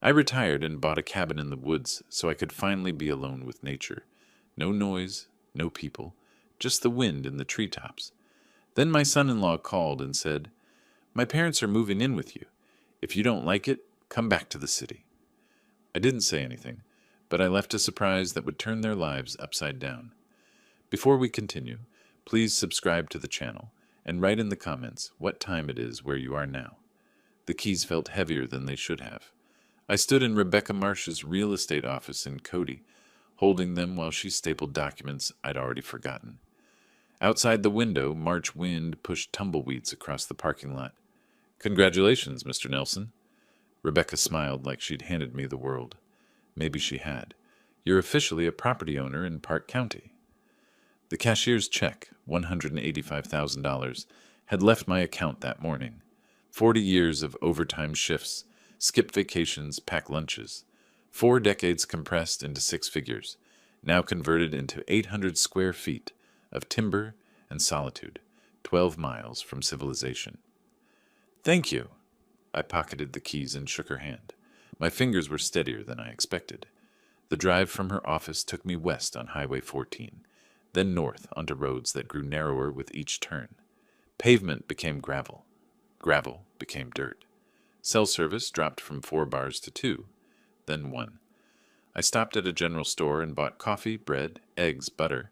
I retired and bought a cabin in the woods so I could finally be alone with nature. No noise, no people, just the wind in the treetops. Then my son-in-law called and said, "My parents are moving in with you. If you don't like it, come back to the city." I didn't say anything, but I left a surprise that would turn their lives upside down. Before we continue, please subscribe to the channel and write in the comments what time it is where you are now. The keys felt heavier than they should have. I stood in Rebecca Marsh's real estate office in Cody, holding them while she stapled documents I'd already forgotten. Outside the window, March wind pushed tumbleweeds across the parking lot. "Congratulations, Mr. Nelson." Rebecca smiled like she'd handed me the world. Maybe she had. "You're officially a property owner in Park County." The cashier's check, $185,000, had left my account that morning. 40 years of overtime shifts, skip vacations, pack lunches. 4 decades compressed into 6 figures, now converted into 800 square feet of timber and solitude, 12 miles from civilization. "Thank you." I pocketed the keys and shook her hand. My fingers were steadier than I expected. The drive from her office took me west on Highway 14, then north onto roads that grew narrower with each turn. Pavement became gravel. Gravel became dirt. Cell service dropped from 4 bars to 2, then 1. I stopped at a general store and bought coffee, bread, eggs, butter.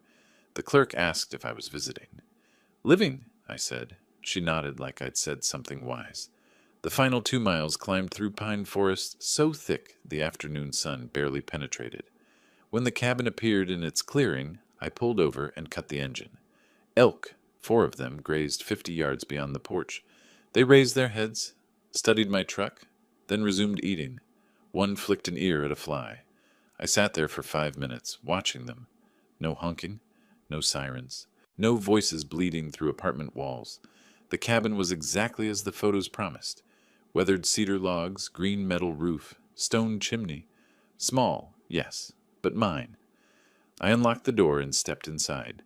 The clerk asked if I was visiting. "Living," I said. She nodded like I'd said something wise. The final 2 miles climbed through pine forest so thick the afternoon sun barely penetrated. When the cabin appeared in its clearing, I pulled over and cut the engine. Elk, 4 of them, grazed 50 yards beyond the porch. They raised their heads, studied my truck, then resumed eating. One flicked an ear at a fly. I sat there for 5 minutes, watching them. No honking, no sirens, no voices bleeding through apartment walls. The cabin was exactly as the photos promised. Weathered cedar logs, green metal roof, stone chimney. Small, yes, but mine. I unlocked the door and stepped inside.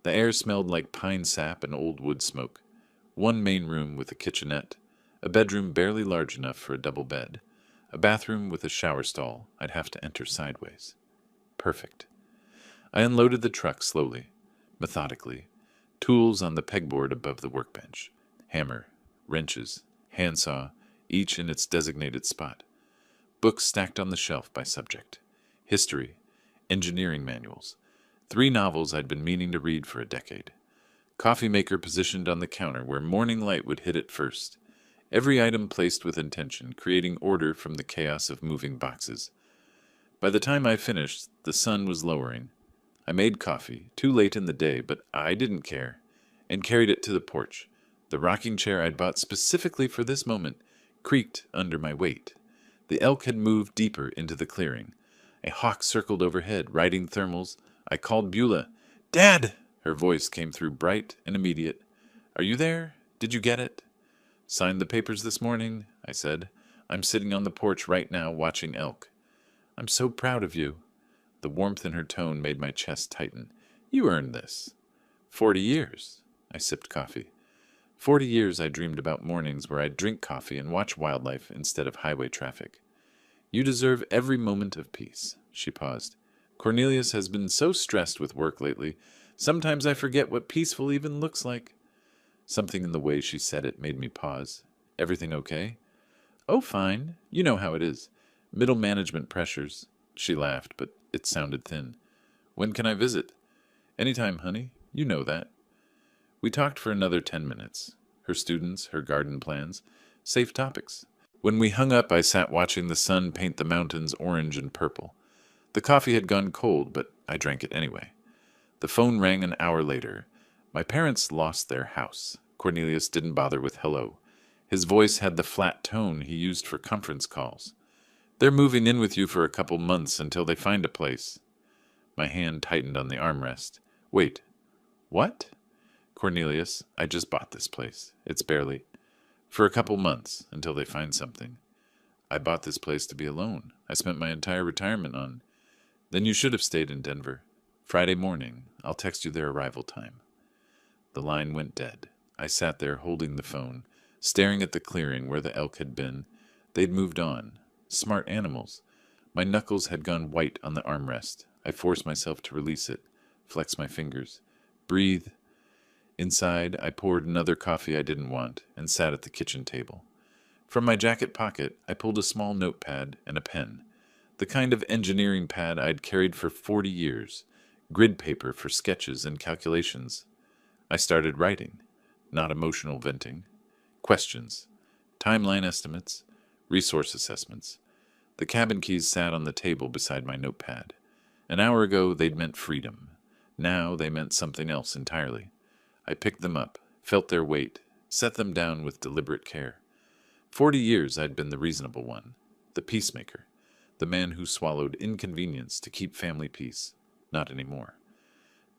The air smelled like pine sap and old wood smoke. 1 main room with a kitchenette, a bedroom barely large enough for a double bed, a bathroom with a shower stall I'd have to enter sideways. Perfect. I unloaded the truck slowly, methodically, tools on the pegboard above the workbench, hammer, wrenches, handsaw, each in its designated spot. Books stacked on the shelf by subject. History, engineering manuals. 3 novels I'd been meaning to read for a decade. Coffee maker positioned on the counter where morning light would hit it first. Every item placed with intention, creating order from the chaos of moving boxes. By the time I finished, the sun was lowering. I made coffee, too late in the day, but I didn't care, and carried it to the porch. The rocking chair I'd bought specifically for this moment creaked under my weight. The elk had moved deeper into the clearing. A hawk circled overhead, riding thermals. I called Beulah. "Dad!" Her voice came through bright and immediate. "Are you there? Did you get it?" "Signed the papers this morning," I said. "I'm sitting on the porch right now watching elk." "I'm so proud of you." The warmth in her tone made my chest tighten. "You earned this." 40 years. I sipped coffee. 40 years I dreamed about mornings where I'd drink coffee and watch wildlife instead of highway traffic. "You deserve every moment of peace." She paused. "Cornelius has been so stressed with work lately. Sometimes I forget what peaceful even looks like." Something in the way she said it made me pause. "Everything okay?" "Oh, fine. You know how it is. Middle management pressures." She laughed, but it sounded thin. "When can I visit?" "Anytime, honey. You know that." We talked for another 10 minutes. Her students, her garden plans, safe topics. When we hung up, I sat watching the sun paint the mountains orange and purple. The coffee had gone cold, but I drank it anyway. The phone rang an hour later. My parents lost their house. Cornelius didn't bother with hello. His voice had the flat tone he used for conference calls. "They're moving in with you for a couple months until they find a place." My hand tightened on the armrest. "Wait. What?" "Cornelius, I just bought this place. It's barely... For a couple months, until they find something. I bought this place to be alone. I spent my entire retirement on... Then you should have stayed in Denver. Friday morning. I'll text you their arrival time." The line went dead. I sat there holding the phone, staring at the clearing where the elk had been. They'd moved on. Smart animals. My knuckles had gone white on the armrest. I forced myself to release it, flex my fingers. Breathe. Inside, I poured another coffee I didn't want and sat at the kitchen table. From my jacket pocket, I pulled a small notepad and a pen, the kind of engineering pad I'd carried for 40 years, grid paper for sketches and calculations. I started writing, not emotional venting. Questions, timeline estimates, resource assessments. The cabin keys sat on the table beside my notepad. An hour ago, they'd meant freedom. Now they meant something else entirely. I picked them up, felt their weight, set them down with deliberate care. 40 years I'd been the reasonable one, the peacemaker, the man who swallowed inconvenience to keep family peace. Not anymore.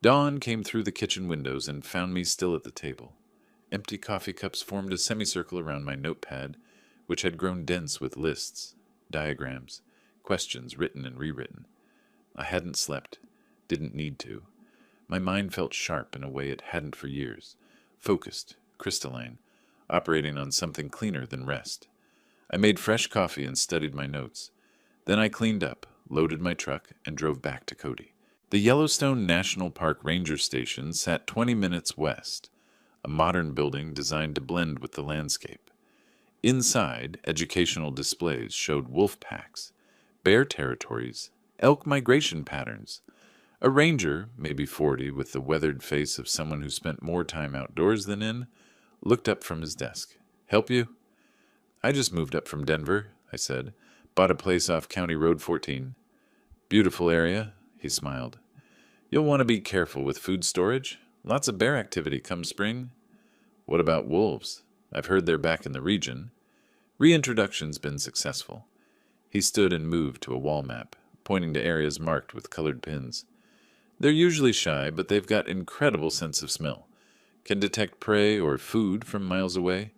Dawn came through the kitchen windows and found me still at the table. Empty coffee cups formed a semicircle around my notepad, which had grown dense with lists, diagrams, questions written and rewritten. I hadn't slept, didn't need to. My mind felt sharp in a way it hadn't for years, focused, crystalline, operating on something cleaner than rest. I made fresh coffee and studied my notes. Then I cleaned up, loaded my truck, and drove back to Cody. The Yellowstone National Park Ranger Station sat 20 minutes west, a modern building designed to blend with the landscape. Inside, educational displays showed wolf packs, bear territories, elk migration patterns. A ranger, maybe 40, with the weathered face of someone who spent more time outdoors than in, looked up from his desk. "Help you?" "I just moved up from Denver," I said. "Bought a place off County Road 14. "Beautiful area," he smiled. "You'll want to be careful with food storage. Lots of bear activity come spring." "What about wolves? I've heard they're back in the region." "Reintroduction's been successful." He stood and moved to a wall map, pointing to areas marked with colored pins. "They're usually shy, but they've got incredible sense of smell. Can detect prey or food from miles away.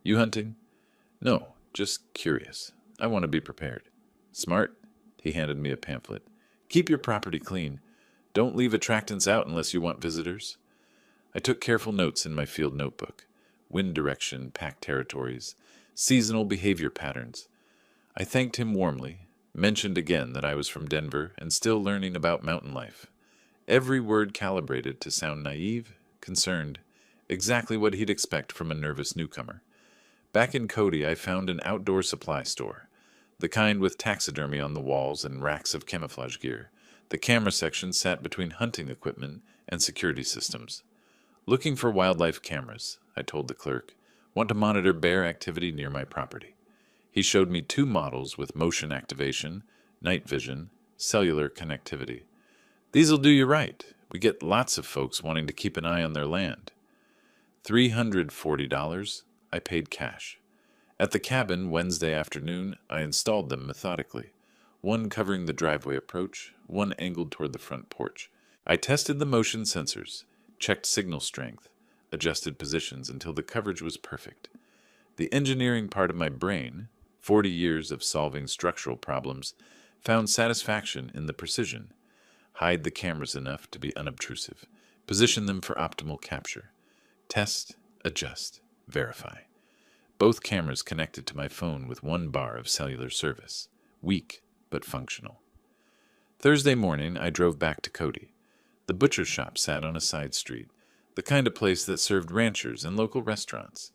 You hunting?" "No, just curious. I want to be prepared." "Smart." He handed me a pamphlet. "Keep your property clean. Don't leave attractants out unless you want visitors." I took careful notes in my field notebook. Wind direction, pack territories, seasonal behavior patterns. I thanked him warmly, mentioned again that I was from Denver and still learning about mountain life. Every word calibrated to sound naive, concerned, exactly what he'd expect from a nervous newcomer. Back in Cody, I found an outdoor supply store, the kind with taxidermy on the walls and racks of camouflage gear. The camera section sat between hunting equipment and security systems. "Looking for wildlife cameras," I told the clerk. "Want to monitor bear activity near my property." He showed me 2 models with motion activation, night vision, cellular connectivity. "These'll do you right. We get lots of folks wanting to keep an eye on their land." $340. I paid cash. At the cabin Wednesday afternoon, I installed them methodically, one covering the driveway approach, one angled toward the front porch. I tested the motion sensors, checked signal strength, adjusted positions until the coverage was perfect. The engineering part of my brain, 40 years of solving structural problems, found satisfaction in the precision. Hide the cameras enough to be unobtrusive. Position them for optimal capture. Test, adjust, verify. Both cameras connected to my phone with 1 bar of cellular service. Weak, but functional. Thursday morning, I drove back to Cody. The butcher shop sat on a side street, the kind of place that served ranchers and local restaurants.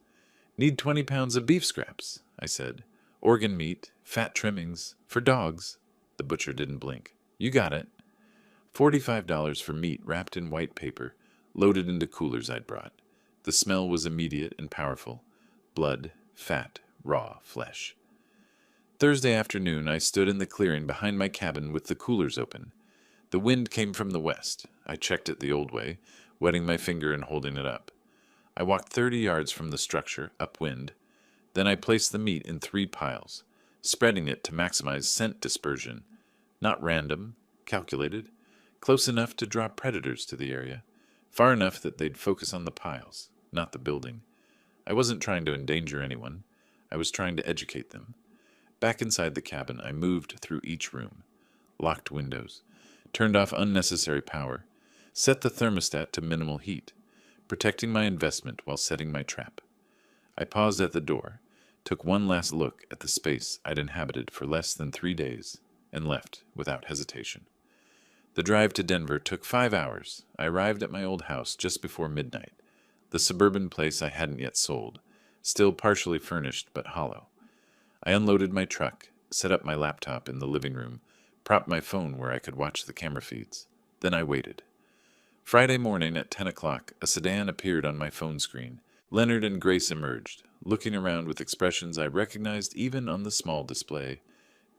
"Need 20 pounds of beef scraps," I said. "Organ meat, fat trimmings, for dogs." The butcher didn't blink. "You got it." $45 for meat wrapped in white paper, loaded into coolers I'd brought. The smell was immediate and powerful. Blood, fat, raw flesh. Thursday afternoon, I stood in the clearing behind my cabin with the coolers open. The wind came from the west. I checked it the old way, wetting my finger and holding it up. I walked 30 yards from the structure, upwind. Then I placed the meat in 3 piles, spreading it to maximize scent dispersion. Not random, calculated, close enough to draw predators to the area, far enough that they'd focus on the piles, not the building. I wasn't trying to endanger anyone. I was trying to educate them. Back inside the cabin, I moved through each room, locked windows, turned off unnecessary power, set the thermostat to minimal heat, protecting my investment while setting my trap. I paused at the door, took one last look at the space I'd inhabited for less than 3 days, and left without hesitation. The drive to Denver took 5 hours. I arrived at my old house just before midnight, the suburban place I hadn't yet sold, still partially furnished but hollow. I unloaded my truck, set up my laptop in the living room, propped my phone where I could watch the camera feeds. Then I waited. Friday morning at 10 o'clock, a sedan appeared on my phone screen. Leonard and Grace emerged, looking around with expressions I recognized even on the small display.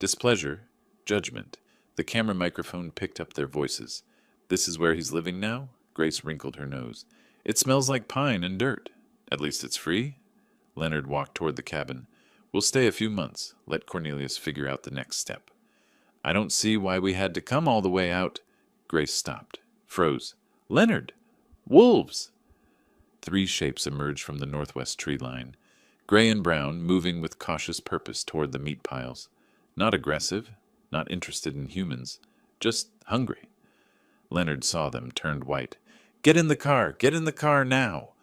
Displeasure, judgment. The camera microphone picked up their voices. "This is where he's living now?" Grace wrinkled her nose. "It smells like pine and dirt. At least it's free?" Leonard walked toward the cabin. "We'll stay a few months. Let Cornelius figure out the next step." "I don't see why we had to come all the way out." Grace stopped, froze. "Leonard! Wolves!" 3 shapes emerged from the northwest tree line, gray and brown, moving with cautious purpose toward the meat piles. Not aggressive, not interested in humans, just hungry. Leonard saw them, turned white. "Get in the car! Get in the car now!"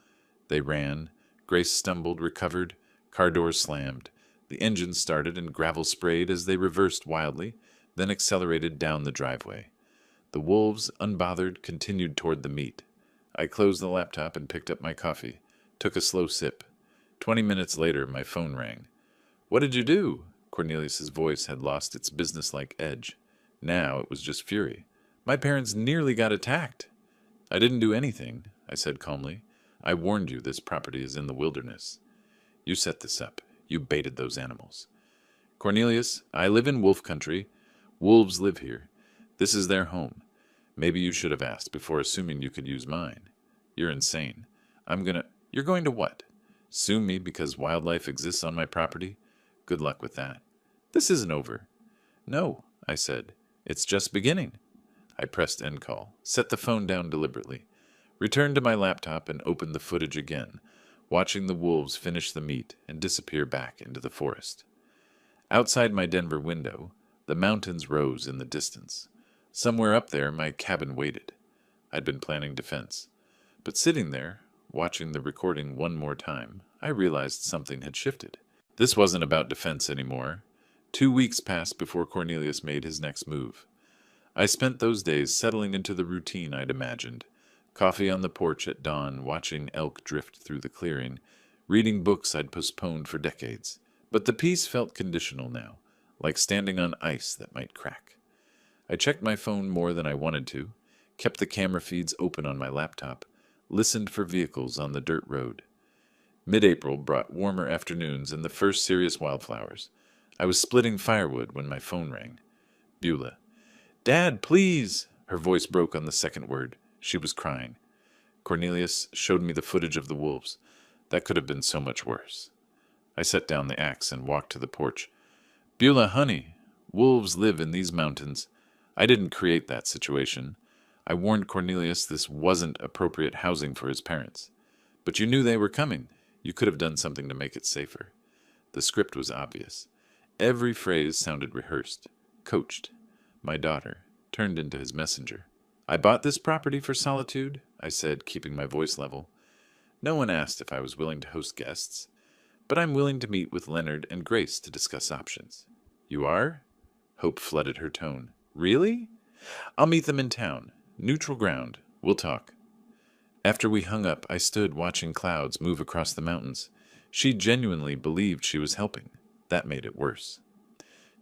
They ran. Grace stumbled, recovered. Car doors slammed. The engine started and gravel sprayed as they reversed wildly, then accelerated down the driveway. The wolves, unbothered, continued toward the meat. I closed the laptop and picked up my coffee, took a slow sip. 20 minutes later, my phone rang. "What did you do?" Cornelius's voice had lost its businesslike edge. Now it was just fury. "My parents nearly got attacked." "I didn't do anything," I said calmly. "I warned you this property is in the wilderness. You set this up. You baited those animals." "Cornelius, I live in wolf country. Wolves live here. This is their home. Maybe you should have asked before assuming you could use mine. You're insane. You're going to what? Sue me because wildlife exists on my property? Good luck with that. This isn't over." "No," I said. "It's just beginning." I pressed end call, set the phone down deliberately, returned to my laptop and opened the footage again, watching the wolves finish the meat and disappear back into the forest. Outside my Denver window, the mountains rose in the distance. Somewhere up there, my cabin waited. I'd been planning defense. But sitting there, watching the recording one more time, I realized something had shifted. This wasn't about defense anymore. 2 weeks passed before Cornelius made his next move. I spent those days settling into the routine I'd imagined. Coffee on the porch at dawn, watching elk drift through the clearing, reading books I'd postponed for decades. But the peace felt conditional now, like standing on ice that might crack. I checked my phone more than I wanted to, kept the camera feeds open on my laptop, listened for vehicles on the dirt road. Mid-April brought warmer afternoons and the first serious wildflowers. I was splitting firewood when my phone rang. Beulah. "Dad, please!" Her voice broke on the second word. She was crying. Cornelius showed me the footage of the wolves. That could have been so much worse. I set down the axe and walked to the porch. "Beulah, honey, wolves live in these mountains. I didn't create that situation. I warned Cornelius this wasn't appropriate housing for his parents. But you knew they were coming. You could have done something to make it safer." The script was obvious. Every phrase sounded rehearsed, coached. My daughter turned into his messenger. "I bought this property for solitude," I said, keeping my voice level. "No one asked if I was willing to host guests. But I'm willing to meet with Leonard and Grace to discuss options." "You are?" Hope flooded her tone. "Really?" "I'll meet them in town. Neutral ground. We'll talk." After we hung up, I stood watching clouds move across the mountains. She genuinely believed she was helping. That made it worse.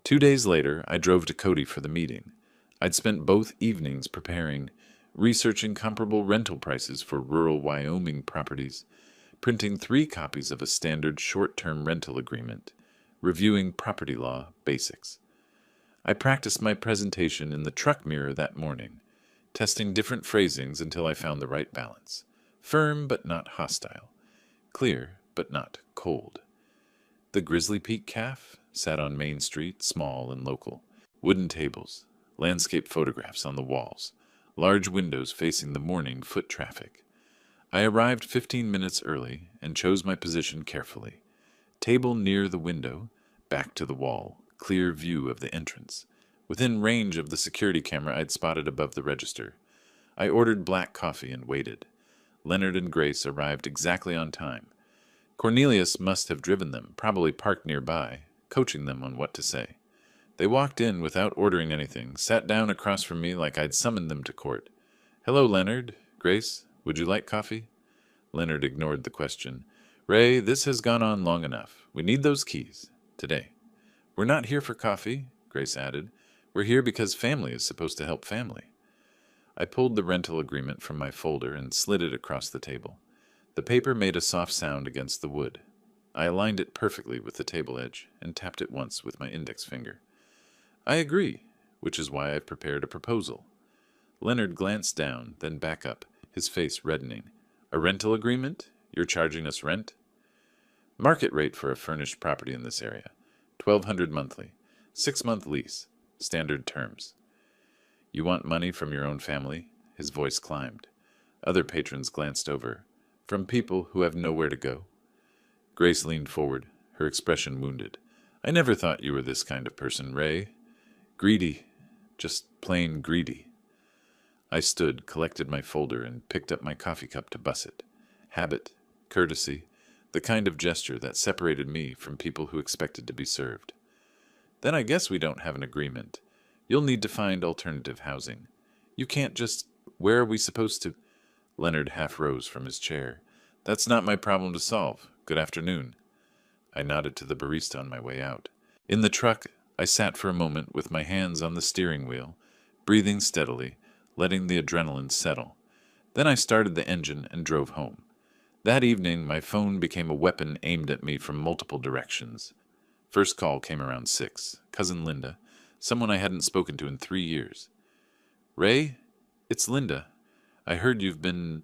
2 days later, I drove to Cody for the meeting. I'd spent both evenings preparing, researching comparable rental prices for rural Wyoming properties, printing 3 copies of a standard short-term rental agreement, reviewing property law basics. I practiced my presentation in the truck mirror that morning, testing different phrasings until I found the right balance. Firm but not hostile. Clear but not cold. The Grizzly Peak Calf sat on Main Street, small and local. Wooden tables, landscape photographs on the walls, large windows facing the morning foot traffic. I arrived 15 minutes early and chose my position carefully. Table near the window, back to the wall, clear view of the entrance. Within range of the security camera I'd spotted above the register. I ordered black coffee and waited. Leonard and Grace arrived exactly on time. Cornelius must have driven them, probably parked nearby, coaching them on what to say. They walked in without ordering anything, sat down across from me like I'd summoned them to court. "Hello, Leonard. Grace, would you like coffee?" Leonard ignored the question. "Ray, this has gone on long enough. We need those keys. Today." "We're not here for coffee," Grace added. "We're here because family is supposed to help family." I pulled the rental agreement from my folder and slid it across the table. The paper made a soft sound against the wood. I aligned it perfectly with the table edge and tapped it once with my index finger. "I agree, which is why I've prepared a proposal." Leonard glanced down, then back up, his face reddening. "A rental agreement? You're charging us rent?" "Market rate for a furnished property in this area. $1,200 monthly. 6-month lease. Standard terms." "You want money from your own family?" His voice climbed. Other patrons glanced over. "From people who have nowhere to go?" Grace leaned forward, her expression wounded. "I never thought you were this kind of person, Ray. Greedy. Just plain greedy." I stood, collected my folder, and picked up my coffee cup to buss it. Habit, courtesy, the kind of gesture that separated me from people who expected to be served. "Then I guess we don't have an agreement. You'll need to find alternative housing. You can't just... Where are we supposed to..." Leonard half rose from his chair. "That's not my problem to solve. Good afternoon." I nodded to the barista on my way out. In the truck, I sat for a moment with my hands on the steering wheel, breathing steadily, letting the adrenaline settle. Then I started the engine and drove home. That evening, my phone became a weapon aimed at me from multiple directions. First call came around 6. Cousin Linda, someone I hadn't spoken to in 3 years. "Ray, it's Linda. I heard you've been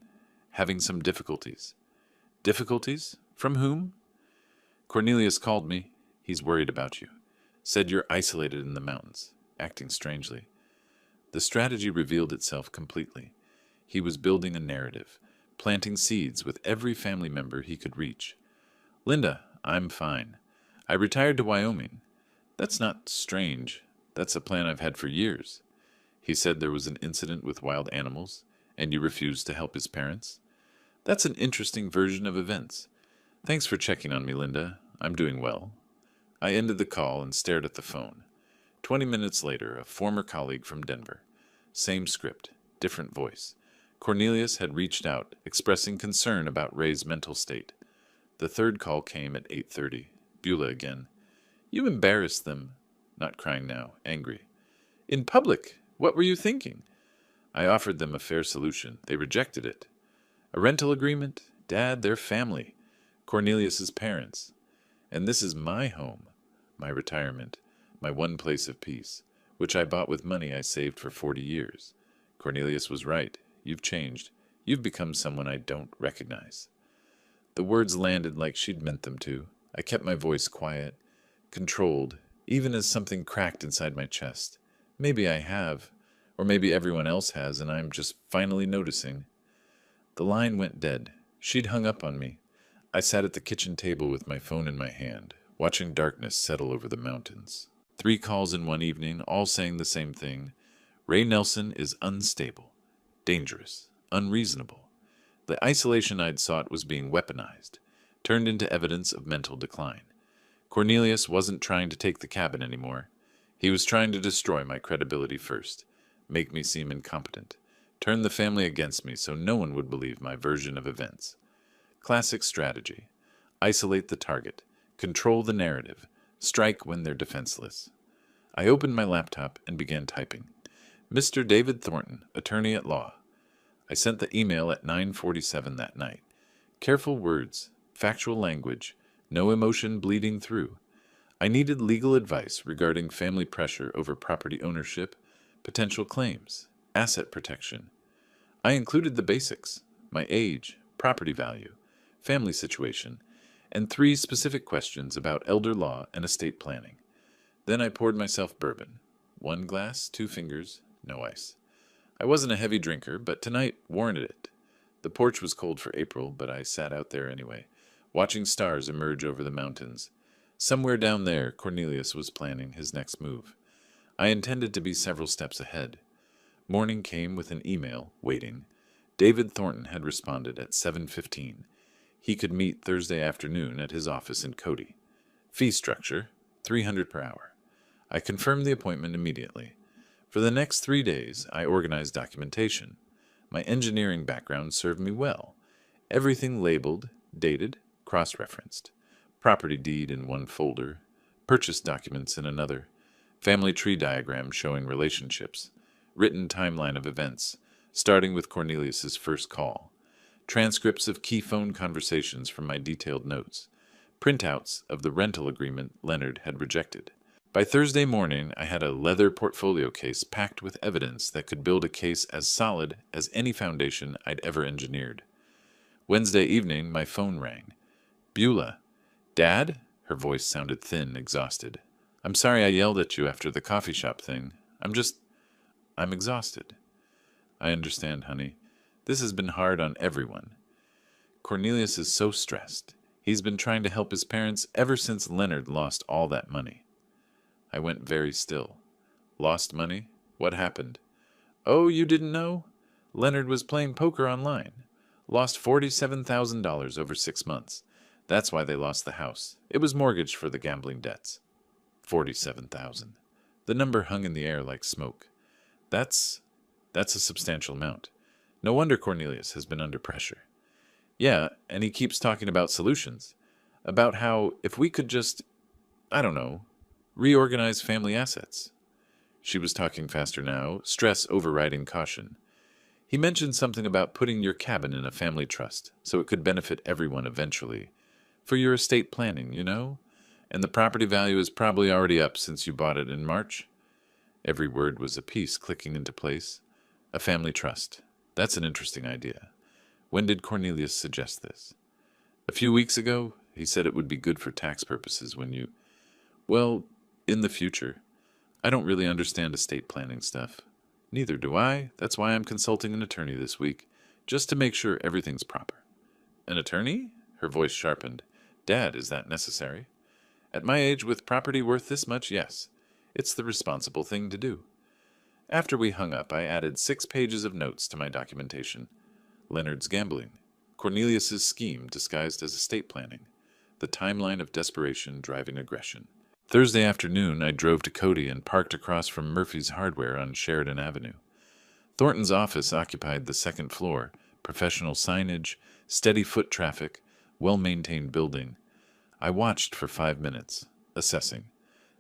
having some difficulties." "Difficulties? From whom?" "Cornelius called me. He's worried about you. Said you're isolated in the mountains, acting strangely." The strategy revealed itself completely. He was building a narrative, planting seeds with every family member he could reach. "Linda, I'm fine. I retired to Wyoming." "That's not strange. That's a plan I've had for years." "He said there was an incident with wild animals, and you refused to help his parents." "That's an interesting version of events. Thanks for checking on me, Linda. I'm doing well." I ended the call and stared at the phone. 20 minutes later, a former colleague from Denver. Same script, different voice. Cornelius had reached out, expressing concern about Ray's mental state. The third call came at 8:30. Beulah again. "You embarrassed them." Not crying now, angry. "In public. What were you thinking?" I offered them a fair solution. They rejected it. "A rental agreement? Dad, they're family. Cornelius's parents. And this is my home, my retirement, my one place of peace, which I bought with money I saved for 40 years. Cornelius was right. You've changed. You've become someone I don't recognize." The words landed like she'd meant them to. I kept my voice quiet, controlled, even as something cracked inside my chest. Maybe I have, or maybe everyone else has, and I'm just finally noticing. The line went dead. She'd hung up on me. I sat at the kitchen table with my phone in my hand, watching darkness settle over the mountains. 3 calls in one evening, all saying the same thing. Ray Nelson is unstable, dangerous, unreasonable. The isolation I'd sought was being weaponized, turned into evidence of mental decline. Cornelius wasn't trying to take the cabin anymore. He was trying to destroy my credibility first, make me seem incompetent, turn the family against me so no one would believe my version of events. Classic strategy. Isolate the target, control the narrative, strike when they're defenseless. I opened my laptop and began typing. "Mr. David Thornton, attorney at law." I sent the email at 9:47 that night. Careful words, factual language, no emotion bleeding through. I needed legal advice regarding family pressure over property ownership, potential claims, asset protection. I included the basics: my age, property value, family situation, and 3 specific questions about elder law and estate planning. Then I poured myself bourbon. 1 glass, 2 fingers, no ice. I wasn't a heavy drinker, but tonight warranted it. The porch was cold for April, but I sat out there anyway, watching stars emerge over the mountains. Somewhere down there, Cornelius was planning his next move. I intended to be several steps ahead. Morning came with an email, waiting. David Thornton had responded at 7:15. He could meet Thursday afternoon at his office in Cody. Fee structure, $300 per hour. I confirmed the appointment immediately. For the next 3 days, I organized documentation. My engineering background served me well. Everything labeled, dated, cross-referenced. Property deed in one folder, purchase documents in another, family tree diagram showing relationships, written timeline of events, starting with Cornelius's first call, transcripts of key phone conversations from my detailed notes, printouts of the rental agreement Leonard had rejected. By Thursday morning, I had a leather portfolio case packed with evidence that could build a case as solid as any foundation I'd ever engineered. Wednesday evening, my phone rang. Beulah. Dad? Her voice sounded thin, exhausted. I'm sorry I yelled at you after the coffee shop thing. I'm exhausted. I understand, honey. This has been hard on everyone. Cornelius is so stressed. He's been trying to help his parents ever since Leonard lost all that money. I went very still. Lost money? What happened? Oh, you didn't know? Leonard was playing poker online. Lost $47,000 over 6 months. That's why they lost the house. It was mortgaged for the gambling debts. 47,000. The number hung in the air like smoke. That's a substantial amount. No wonder Cornelius has been under pressure. Yeah, and he keeps talking about solutions. About how if we could just, I don't know, reorganize family assets. She was talking faster now, stress overriding caution. He mentioned something about putting your cabin in a family trust so it could benefit everyone eventually. For your estate planning, you know? And the property value is probably already up since you bought it in March. Every word was a piece clicking into place. A family trust. That's an interesting idea. When did Cornelius suggest this? A few weeks ago, he said it would be good for tax purposes when you... Well, in the future. I don't really understand estate planning stuff. Neither do I. That's why I'm consulting an attorney this week, just to make sure everything's proper. An attorney? Her voice sharpened. Dad, is that necessary? At my age, with property worth this much, yes. It's the responsible thing to do. After we hung up, I added 6 pages of notes to my documentation. Leonard's gambling. Cornelius's scheme disguised as estate planning. The timeline of desperation driving aggression. Thursday afternoon, I drove to Cody and parked across from Murphy's Hardware on Sheridan Avenue. Thornton's office occupied the 2nd floor, professional signage, steady foot traffic, well-maintained building. I watched for 5 minutes, assessing.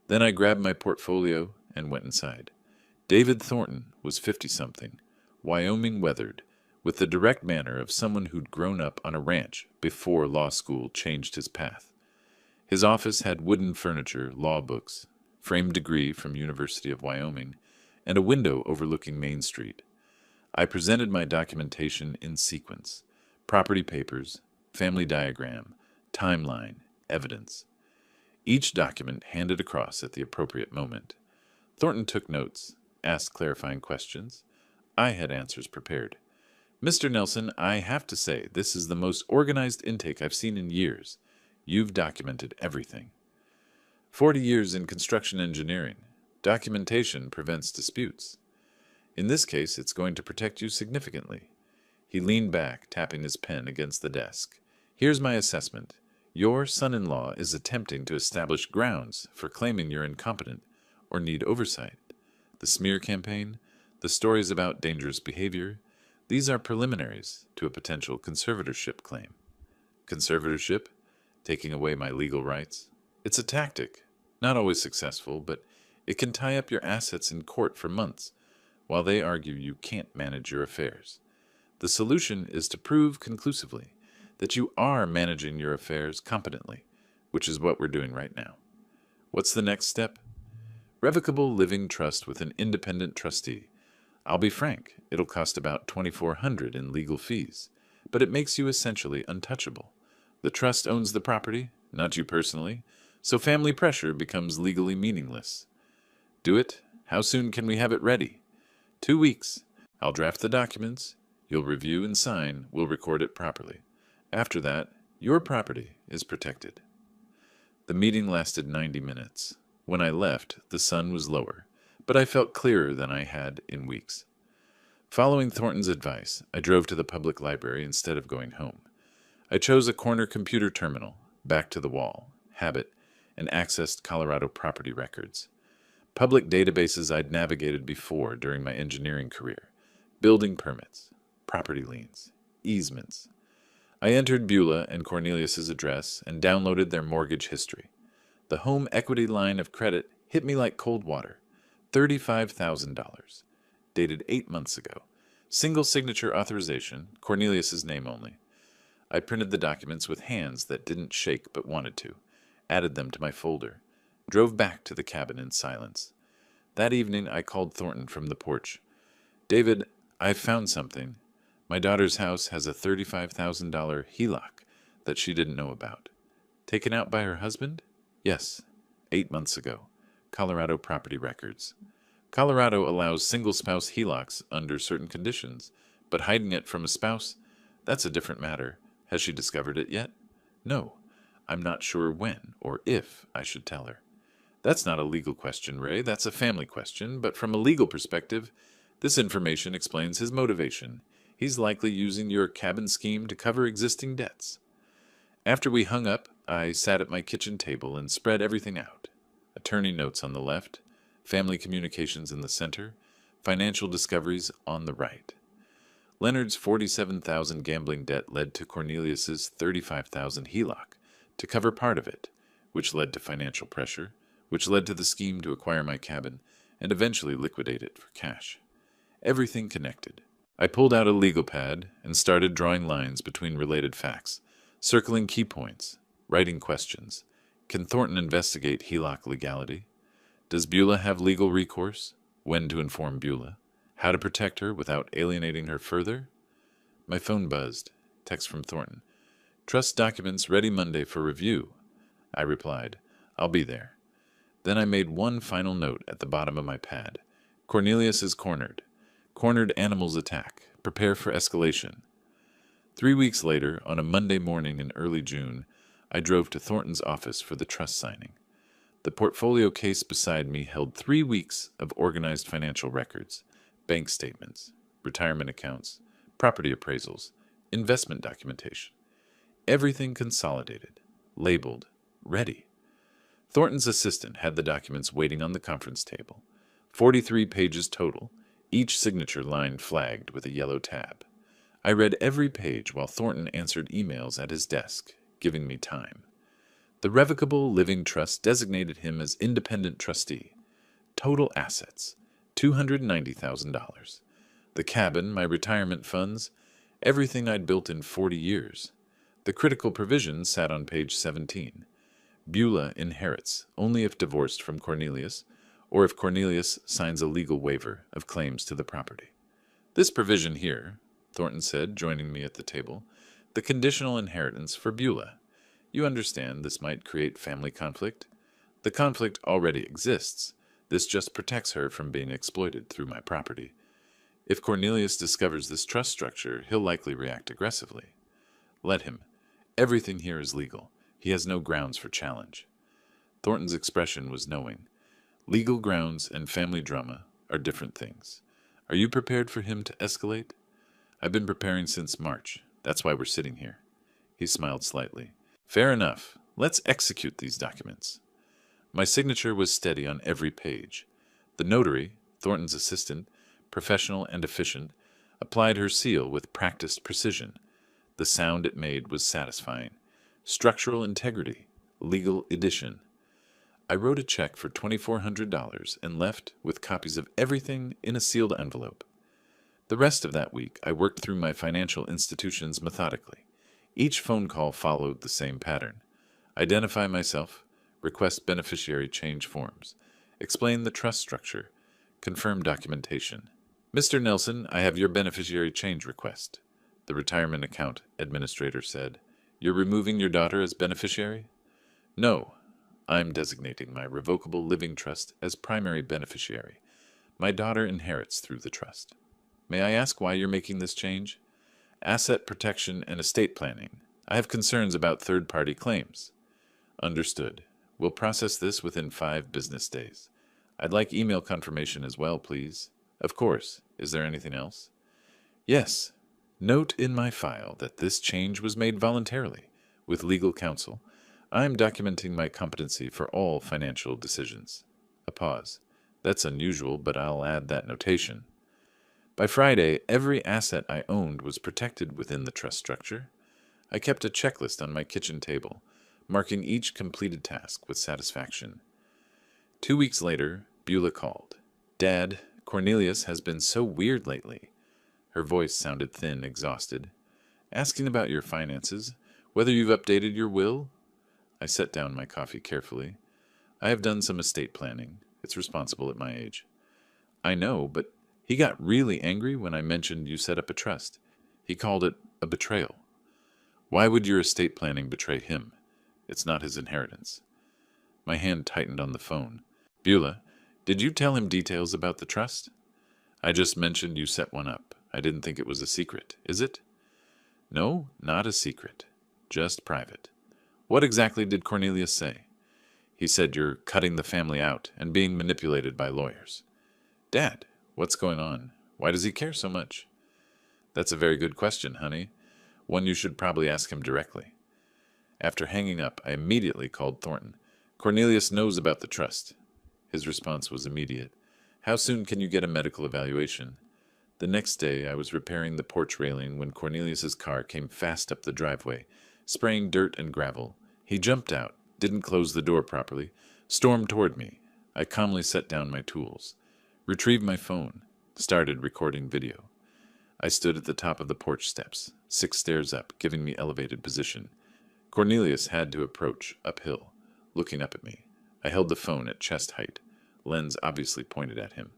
Then I grabbed my portfolio and went inside. David Thornton was 50-something, Wyoming weathered, with the direct manner of someone who'd grown up on a ranch before law school changed his path. His office had wooden furniture, law books, framed degree from University of Wyoming, and a window overlooking Main Street. I presented my documentation in sequence: property papers, family diagram, timeline, evidence. Each document handed across at the appropriate moment. Thornton took notes, asked clarifying questions. I had answers prepared. Mr. Nelson, I have to say, this is the most organized intake I've seen in years. You've documented everything. 40 years in construction engineering. Documentation prevents disputes. In this case, it's going to protect you significantly. He leaned back, tapping his pen against the desk. Here's my assessment. Your son-in-law is attempting to establish grounds for claiming you're incompetent or need oversight. The smear campaign, the stories about dangerous behavior, these are preliminaries to a potential conservatorship claim. Conservatorship? Taking away my legal rights? It's a tactic, not always successful, but it can tie up your assets in court for months, while they argue you can't manage your affairs. The solution is to prove conclusively that you are managing your affairs competently, which is what we're doing right now. What's the next step? Revocable living trust with an independent trustee. I'll be frank, it'll cost about $2,400 in legal fees, but it makes you essentially untouchable. The trust owns the property, not you personally, so family pressure becomes legally meaningless. Do it? How soon can we have it ready? 2 weeks. I'll draft the documents. You'll review and sign. We'll record it properly. After that, your property is protected. The meeting lasted 90 minutes. When I left, the sun was lower, but I felt clearer than I had in weeks. Following Thornton's advice, I drove to the public library instead of going home. I chose a corner computer terminal, back to the wall, habit, and accessed Colorado property records. Public databases I'd navigated before during my engineering career. Building permits, property liens, easements. I entered Beulah and Cornelius's address and downloaded their mortgage history. The home equity line of credit hit me like cold water. $35,000. Dated 8 months ago. Single signature authorization, Cornelius's name only. I printed the documents with hands that didn't shake but wanted to, added them to my folder, drove back to the cabin in silence. That evening I called Thornton from the porch. "David, I've found something. My daughter's house has a $35,000 HELOC that she didn't know about. Taken out by her husband? Yes, 8 months ago. Colorado property records. Colorado allows single-spouse HELOCs under certain conditions, but hiding it from a spouse, that's a different matter. Has she discovered it yet? No. I'm not sure when or if I should tell her. That's not a legal question, Ray. That's a family question, but from a legal perspective, this information explains his motivation. He's likely using your cabin scheme to cover existing debts." After we hung up, I sat at my kitchen table and spread everything out. Attorney notes on the left, family communications in the center, financial discoveries on the right. Leonard's $47,000 gambling debt led to Cornelius's $35,000 HELOC to cover part of it, which led to financial pressure, which led to the scheme to acquire my cabin and eventually liquidate it for cash. Everything connected. I pulled out a legal pad and started drawing lines between related facts, circling key points, writing questions. Can Thornton investigate HELOC legality? Does Beulah have legal recourse? When to inform Beulah? How to protect her without alienating her further? My phone buzzed. Text from Thornton. "Trust documents ready Monday for review." I replied, "I'll be there." Then I made one final note at the bottom of my pad. Cornelius is cornered. Cornered animals attack. Prepare for escalation. 3 weeks later, on a Monday morning in early June, I drove to Thornton's office for the trust signing. The portfolio case beside me held 3 weeks of organized financial records, bank statements, retirement accounts, property appraisals, investment documentation. Everything consolidated, labeled, ready. Thornton's assistant had the documents waiting on the conference table. 43 pages total, each signature line flagged with a yellow tab. I read every page while Thornton answered emails at his desk, giving me time. The Revocable Living Trust designated him as independent trustee. Total assets, $290,000. The cabin, my retirement funds, everything I'd built in 40 years. The critical provisions sat on page 17. Beulah inherits only if divorced from Cornelius, or if Cornelius signs a legal waiver of claims to the property. "This provision here," Thornton said, joining me at the table, "the conditional inheritance for Beulah. You understand this might create family conflict? The conflict already exists. This just protects her from being exploited through my property. If Cornelius discovers this trust structure, he'll likely react aggressively. Let him. Everything here is legal. He has no grounds for challenge." Thornton's expression was knowing. Legal grounds and family drama are different things. Are you prepared for him to escalate? I've been preparing since March. That's why we're sitting here. He smiled slightly. Fair enough. Let's execute these documents. My signature was steady on every page. The notary, Thornton's assistant, professional and efficient, applied her seal with practiced precision. The sound it made was satisfying. Structural integrity, legal edition. I wrote a check for $2,400 and left with copies of everything in a sealed envelope. The rest of that week, I worked through my financial institutions methodically. Each phone call followed the same pattern. Identify myself, request beneficiary change forms, explain the trust structure, confirm documentation. "Mr. Nelson, I have your beneficiary change request," the retirement account administrator said. "You're removing your daughter as beneficiary?" "No. I'm designating my revocable living trust as primary beneficiary. My daughter inherits through the trust." "May I ask why you're making this change?" "Asset protection and estate planning. I have concerns about third-party claims." "Understood. We'll process this within 5 business days. I'd like email confirmation as well, please." "Of course. Is there anything else?" "Yes. Note in my file that this change was made voluntarily, with legal counsel. I am documenting my competency for all financial decisions. A pause. That's unusual, but I'll add that notation. By Friday, every asset I owned was protected within the trust structure. I kept a checklist on my kitchen table, marking each completed task with satisfaction. 2 weeks later, Beulah called. "Dad, Cornelius has been so weird lately." Her voice sounded thin, exhausted. "Asking about your finances, whether you've updated your will?" I set down my coffee carefully. "I have done some estate planning. It's responsible at my age." "I know, but he got really angry when I mentioned you set up a trust. He called it a betrayal." "Why would your estate planning betray him? It's not his inheritance." My hand tightened on the phone. "Beulah, did you tell him details about the trust?" "I just mentioned you set one up. I didn't think it was a secret. Is it?" "No, not a secret. Just private." "What exactly did Cornelius say?" "He said you're cutting the family out and being manipulated by lawyers." "Dad, what's going on? Why does he care so much?" "That's a very good question, honey. One you should probably ask him directly." After hanging up, I immediately called Thornton. "Cornelius knows about the trust." His response was immediate. "How soon can you get a medical evaluation?" The next day, I was repairing the porch railing when Cornelius's car came fast up the driveway, spraying dirt and gravel. He jumped out, didn't close the door properly, stormed toward me. I calmly set down my tools, retrieved my phone, started recording video. I stood at the top of the porch steps, 6 stairs up, giving me elevated position. Cornelius had to approach, uphill, looking up at me. I held the phone at chest height, lens obviously pointed at him.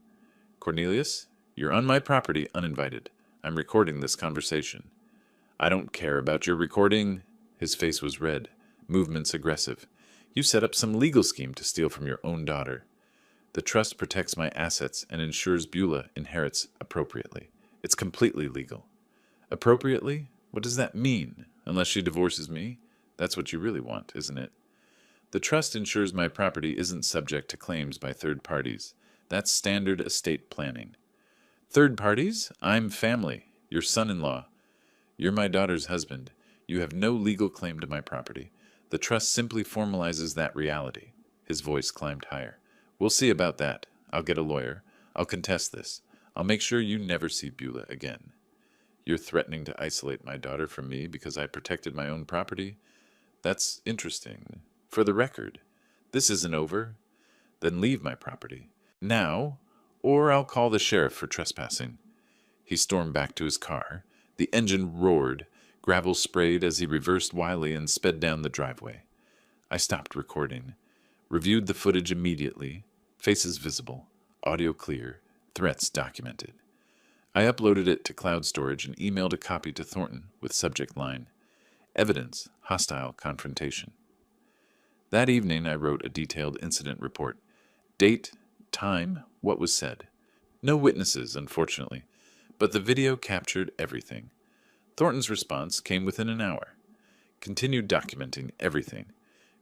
"Cornelius, you're on my property uninvited. I'm recording this conversation." "I don't care about your recording." His face was red, movements aggressive. "You set up some legal scheme to steal from your own daughter." "The trust protects my assets and ensures Beulah inherits appropriately. It's completely legal." "Appropriately? What does that mean? Unless she divorces me? That's what you really want, isn't it?" "The trust ensures my property isn't subject to claims by third parties. That's standard estate planning." "Third parties? I'm family. Your son-in-law. You're my daughter's husband. You have no legal claim to my property. The trust simply formalizes that reality." His voice climbed higher. "We'll see about that. I'll get a lawyer. I'll contest this. I'll make sure you never see Beulah again." "You're threatening to isolate my daughter from me because I protected my own property? That's interesting. For the record, this isn't over. Then leave my property. Now, or I'll call the sheriff for trespassing." He stormed back to his car. The engine roared. Gravel sprayed as he reversed wildly and sped down the driveway. I stopped recording. Reviewed the footage immediately. Faces visible. Audio clear. Threats documented. I uploaded it to cloud storage and emailed a copy to Thornton with subject line, "Evidence, hostile confrontation." That evening I wrote a detailed incident report. Date, time, what was said. No witnesses, unfortunately, but the video captured everything. Thornton's response came within an hour. Continued documenting everything.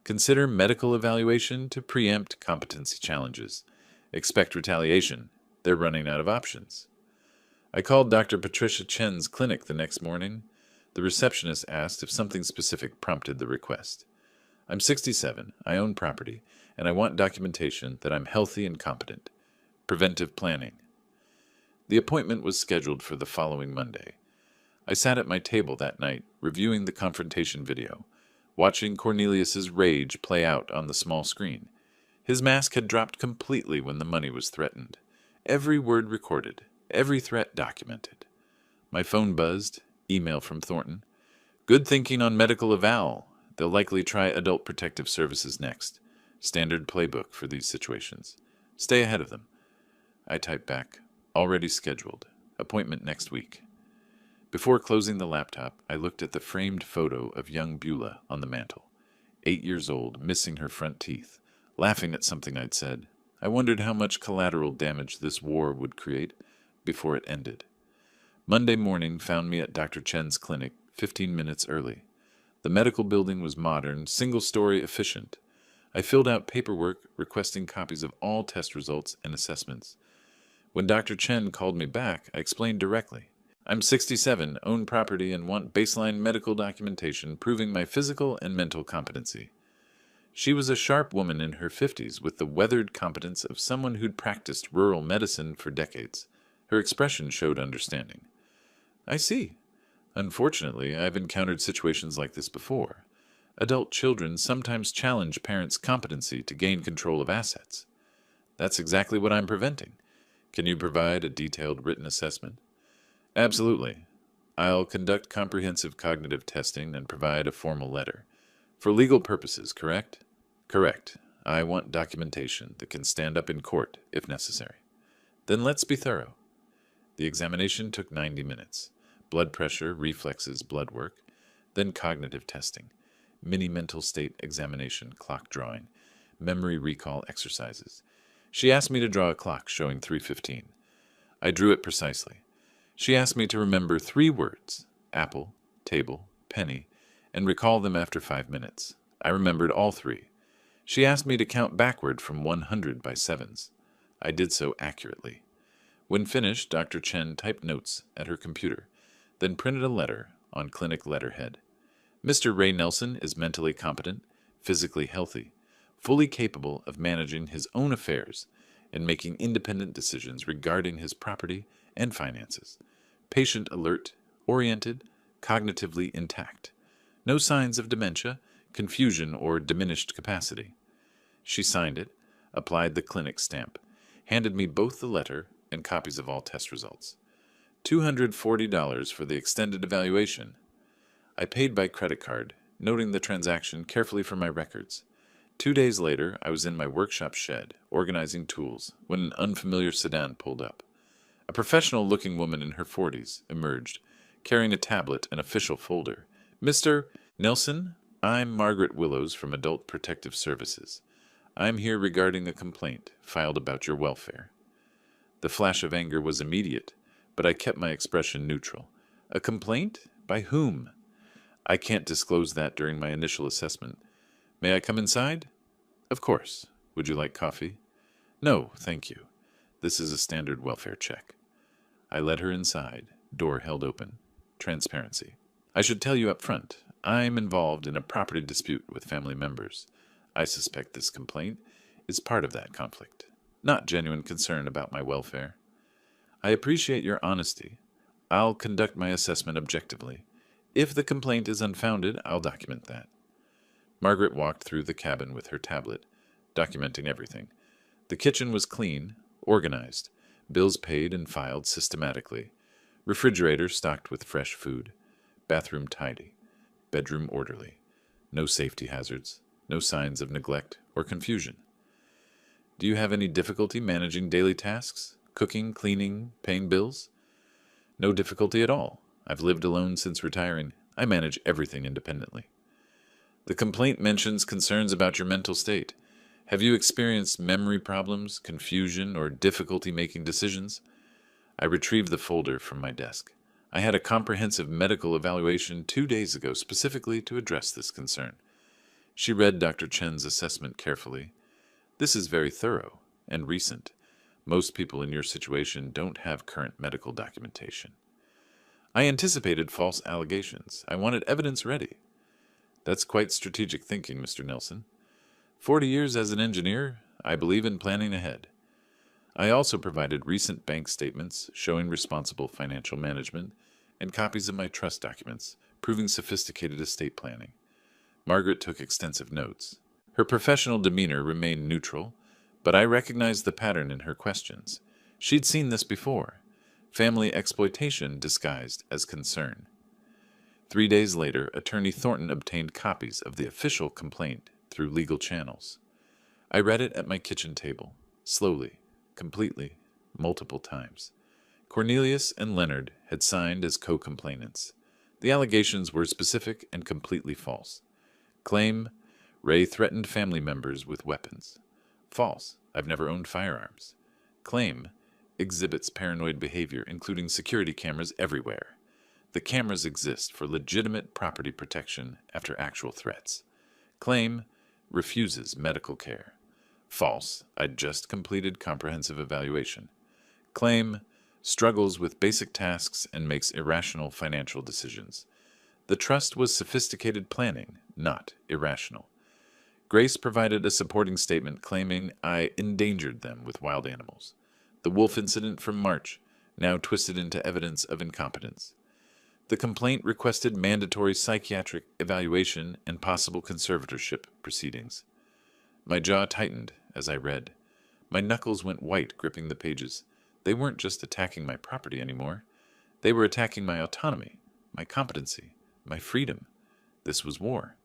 Consider medical evaluation to preempt competency challenges. Expect retaliation. They're running out of options. I called Dr. Patricia Chen's clinic the next morning. The receptionist asked if something specific prompted the request. "I'm 67, I own property, and I want documentation that I'm healthy and competent. Preventive planning." The appointment was scheduled for the following Monday. I sat at my table that night, reviewing the confrontation video, watching Cornelius's rage play out on the small screen. His mask had dropped completely when the money was threatened. Every word recorded, every threat documented. My phone buzzed, email from Thornton. "Good thinking on medical eval. They'll likely try Adult Protective Services next. Standard playbook for these situations. Stay ahead of them." I typed back, "Already scheduled. Appointment next week." Before closing the laptop, I looked at the framed photo of young Beulah on the mantel. 8 years old, missing her front teeth, laughing at something I'd said. I wondered how much collateral damage this war would create before it ended. Monday morning found me at Dr. Chen's clinic 15 minutes early. The medical building was modern, single-story, efficient. I filled out paperwork requesting copies of all test results and assessments. When Dr. Chen called me back, I explained directly. I'm 67, own property, and want baseline medical documentation proving my physical and mental competency. She was a sharp woman in her 50s with the weathered competence of someone who'd practiced rural medicine for decades. Her expression showed understanding. I see. Unfortunately, I've encountered situations like this before. Adult children sometimes challenge parents' competency to gain control of assets. That's exactly what I'm preventing. Can you provide a detailed written assessment? Absolutely. I'll conduct comprehensive cognitive testing and provide a formal letter. For legal purposes, correct? Correct. I want documentation that can stand up in court if necessary. Then let's be thorough. The examination took 90 minutes. Blood pressure, reflexes, blood work, then cognitive testing, mini mental state examination, clock drawing, memory recall exercises. She asked me to draw a clock showing 3:15. I drew it precisely. She asked me to remember 3 words, apple, table, penny, and recall them after 5 minutes. I remembered all 3. She asked me to count backward from 100 by sevens. I did so accurately. When finished, Dr. Chen typed notes at her computer, then printed a letter on clinic letterhead. Mr. Ray Nelson is mentally competent, physically healthy, fully capable of managing his own affairs and making independent decisions regarding his property and finances. Patient alert, oriented, cognitively intact. No signs of dementia, confusion, or diminished capacity. She signed it, applied the clinic stamp, handed me both the letter and copies of all test results. $240 for the extended evaluation. I paid by credit card, noting the transaction carefully for my records. 2 days later, I was in my workshop shed, organizing tools, when an unfamiliar sedan pulled up. A professional-looking woman in her 40s emerged, carrying a tablet and official folder. Mr. Nelson, I'm Margaret Willows from Adult Protective Services. I'm here regarding a complaint filed about your welfare. The flash of anger was immediate, but I kept my expression neutral. A complaint? By whom? I can't disclose that during my initial assessment. May I come inside? Of course. Would you like coffee? No, thank you. This is a standard welfare check. I led her inside, door held open. Transparency. I should tell you up front, I'm involved in a property dispute with family members. I suspect this complaint is part of that conflict, not genuine concern about my welfare. I appreciate your honesty. I'll conduct my assessment objectively. If the complaint is unfounded, I'll document that. Margaret walked through the cabin with her tablet, documenting everything. The kitchen was clean, organized, bills paid and filed systematically, refrigerator stocked with fresh food, bathroom tidy, bedroom orderly, no safety hazards, no signs of neglect or confusion. Do you have any difficulty managing daily tasks? Cooking, cleaning, paying bills? No difficulty at all. I've lived alone since retiring. I manage everything independently. The complaint mentions concerns about your mental state. Have you experienced memory problems, confusion, or difficulty making decisions? I retrieved the folder from my desk. I had a comprehensive medical evaluation 2 days ago specifically to address this concern. She read Dr. Chen's assessment carefully. This is very thorough and recent. Most people in your situation don't have current medical documentation. I anticipated false allegations. I wanted evidence ready. That's quite strategic thinking, Mr. Nelson. 40 years as an engineer, I believe in planning ahead. I also provided recent bank statements showing responsible financial management and copies of my trust documents proving sophisticated estate planning. Margaret took extensive notes. Her professional demeanor remained neutral, but I recognized the pattern in her questions. She'd seen this before. Family exploitation disguised as concern. 3 days later, Attorney Thornton obtained copies of the official complaint through legal channels. I read it at my kitchen table, slowly, completely, multiple times. Cornelius and Leonard had signed as co-complainants. The allegations were specific and completely false. Claim, Ray threatened family members with weapons. False, I've never owned firearms. Claim, exhibits paranoid behavior, including security cameras everywhere. The cameras exist for legitimate property protection after actual threats. Claim, refuses medical care. False, I'd just completed comprehensive evaluation. Claim, struggles with basic tasks, and makes irrational financial decisions. The trust was sophisticated planning, not irrational. Grace provided a supporting statement claiming I endangered them with wild animals. The wolf incident from March, now twisted into evidence of incompetence. The complaint requested mandatory psychiatric evaluation and possible conservatorship proceedings. My jaw tightened as I read. My knuckles went white gripping the pages. They weren't just attacking my property anymore. They were attacking my autonomy, my competency, my freedom. This was war.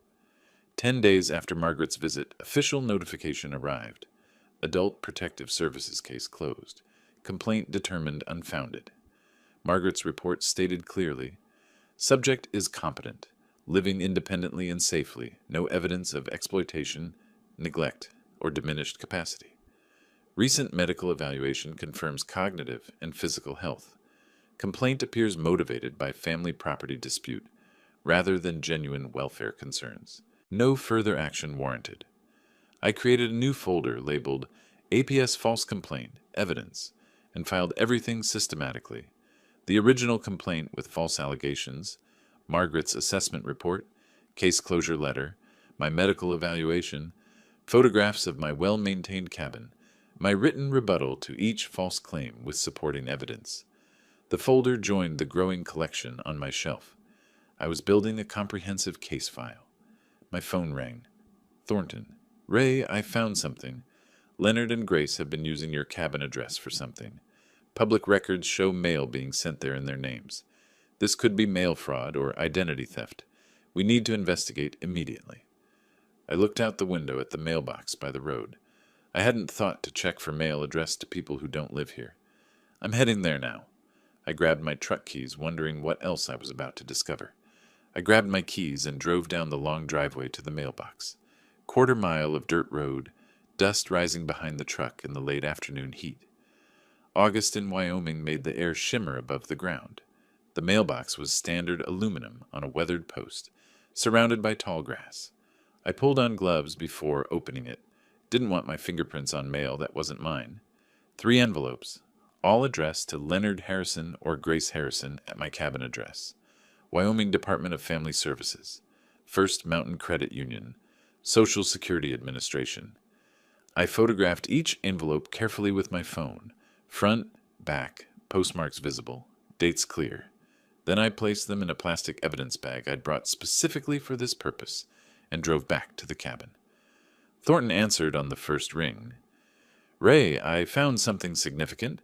10 days after Margaret's visit, official notification arrived. Adult Protective Services case closed. Complaint determined unfounded. Margaret's report stated clearly, subject is competent, living independently and safely, no evidence of exploitation, neglect, or diminished capacity. Recent medical evaluation confirms cognitive and physical health. Complaint appears motivated by family property dispute, rather than genuine welfare concerns. No further action warranted. I created a new folder labeled APS False Complaint, Evidence, and filed everything systematically. The original complaint with false allegations, Margaret's assessment report, case closure letter, my medical evaluation, photographs of my well-maintained cabin, my written rebuttal to each false claim with supporting evidence. The folder joined the growing collection on my shelf. I was building a comprehensive case file. My phone rang. Thornton. Ray, I found something. Leonard and Grace have been using your cabin address for something. Public records show mail being sent there in their names. This could be mail fraud or identity theft. We need to investigate immediately. I looked out the window at the mailbox by the road. I hadn't thought to check for mail addressed to people who don't live here. I'm heading there now. I grabbed my truck keys, wondering what else I was about to discover. I grabbed my keys and drove down the long driveway to the mailbox. Quarter-mile of dirt road, dust rising behind the truck in the late afternoon heat. August in Wyoming made the air shimmer above the ground. The mailbox was standard aluminum on a weathered post, surrounded by tall grass. I pulled on gloves before opening it. Didn't want my fingerprints on mail that wasn't mine. 3 envelopes, all addressed to Leonard Harrison or Grace Harrison at my cabin address. Wyoming Department of Family Services, First Mountain Credit Union, Social Security Administration. I photographed each envelope carefully with my phone, front, back, postmarks visible, dates clear. Then I placed them in a plastic evidence bag I'd brought specifically for this purpose and drove back to the cabin. Thornton answered on the first ring. Ray, I found something significant.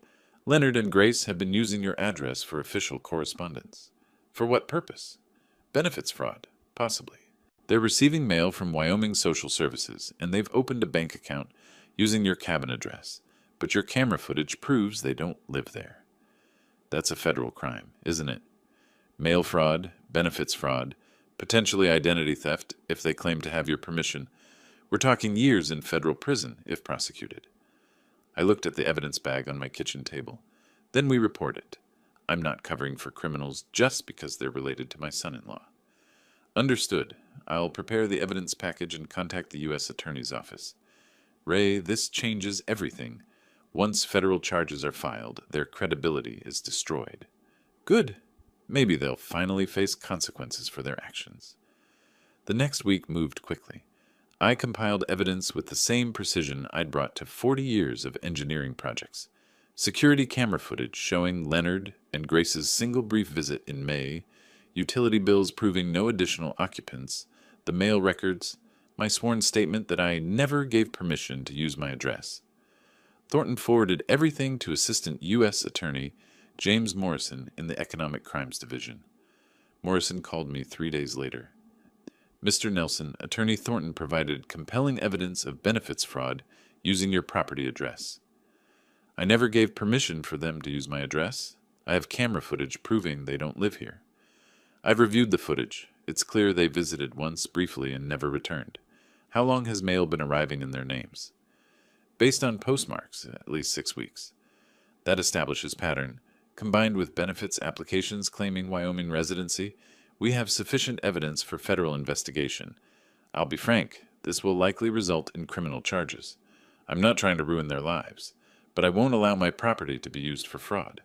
Leonard and Grace have been using your address for official correspondence. For what purpose? Benefits fraud, possibly. They're receiving mail from Wyoming Social Services, and they've opened a bank account using your cabin address, but your camera footage proves they don't live there. That's a federal crime, isn't it? Mail fraud, benefits fraud, potentially identity theft if they claim to have your permission. We're talking years in federal prison if prosecuted. I looked at the evidence bag on my kitchen table. Then we report it. I'm not covering for criminals just because they're related to my son-in-law. Understood. I'll prepare the evidence package and contact the U.S. Attorney's Office. Ray, this changes everything. Once federal charges are filed, their credibility is destroyed. Good. Maybe they'll finally face consequences for their actions. The next week moved quickly. I compiled evidence with the same precision I'd brought to 40 years of engineering projects. Security camera footage showing Leonard and Grace's single brief visit in May, utility bills proving no additional occupants, the mail records, my sworn statement that I never gave permission to use my address. Thornton forwarded everything to Assistant U.S. Attorney James Morrison in the Economic Crimes Division. Morrison called me 3 days later. Mr. Nelson, Attorney Thornton provided compelling evidence of benefits fraud using your property address. I never gave permission for them to use my address. I have camera footage proving they don't live here. I've reviewed the footage. It's clear they visited once briefly and never returned. How long has mail been arriving in their names? Based on postmarks, at least 6 weeks. That establishes pattern. Combined with benefits applications claiming Wyoming residency, we have sufficient evidence for federal investigation. I'll be frank, this will likely result in criminal charges. I'm not trying to ruin their lives, but I won't allow my property to be used for fraud.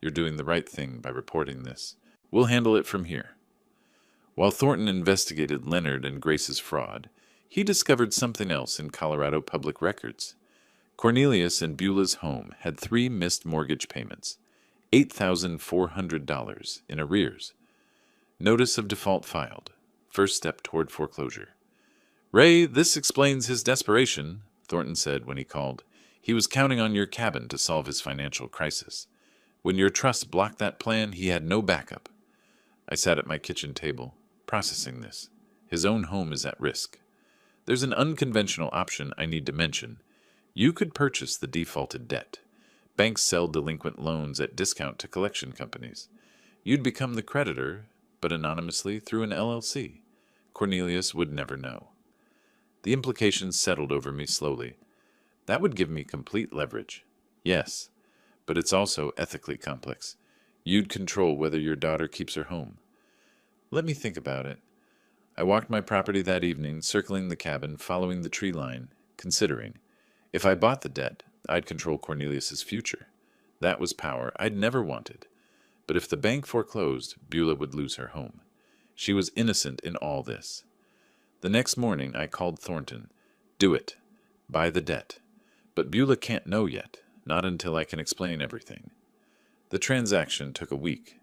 You're doing the right thing by reporting this. We'll handle it from here." While Thornton investigated Leonard and Grace's fraud, he discovered something else in Colorado public records. Cornelius and Beulah's home had 3 missed mortgage payments, $8,400 in arrears. Notice of default filed. First step toward foreclosure. "Ray, this explains his desperation," Thornton said when he called. "He was counting on your cabin to solve his financial crisis. When your trust blocked that plan, he had no backup." I sat at my kitchen table, processing this. His own home is at risk. There's an unconventional option I need to mention. You could purchase the defaulted debt. Banks sell delinquent loans at discount to collection companies. You'd become the creditor, but anonymously through an LLC. Cornelius would never know. The implications settled over me slowly. That would give me complete leverage. Yes, but it's also ethically complex. You'd control whether your daughter keeps her home. Let me think about it. I walked my property that evening, circling the cabin, following the tree line, considering. If I bought the debt, I'd control Cornelius's future. That was power I'd never wanted. But if the bank foreclosed, Beulah would lose her home. She was innocent in all this. The next morning, I called Thornton. "Do it. Buy the debt. But Beulah can't know yet, not until I can explain everything." The transaction took a week.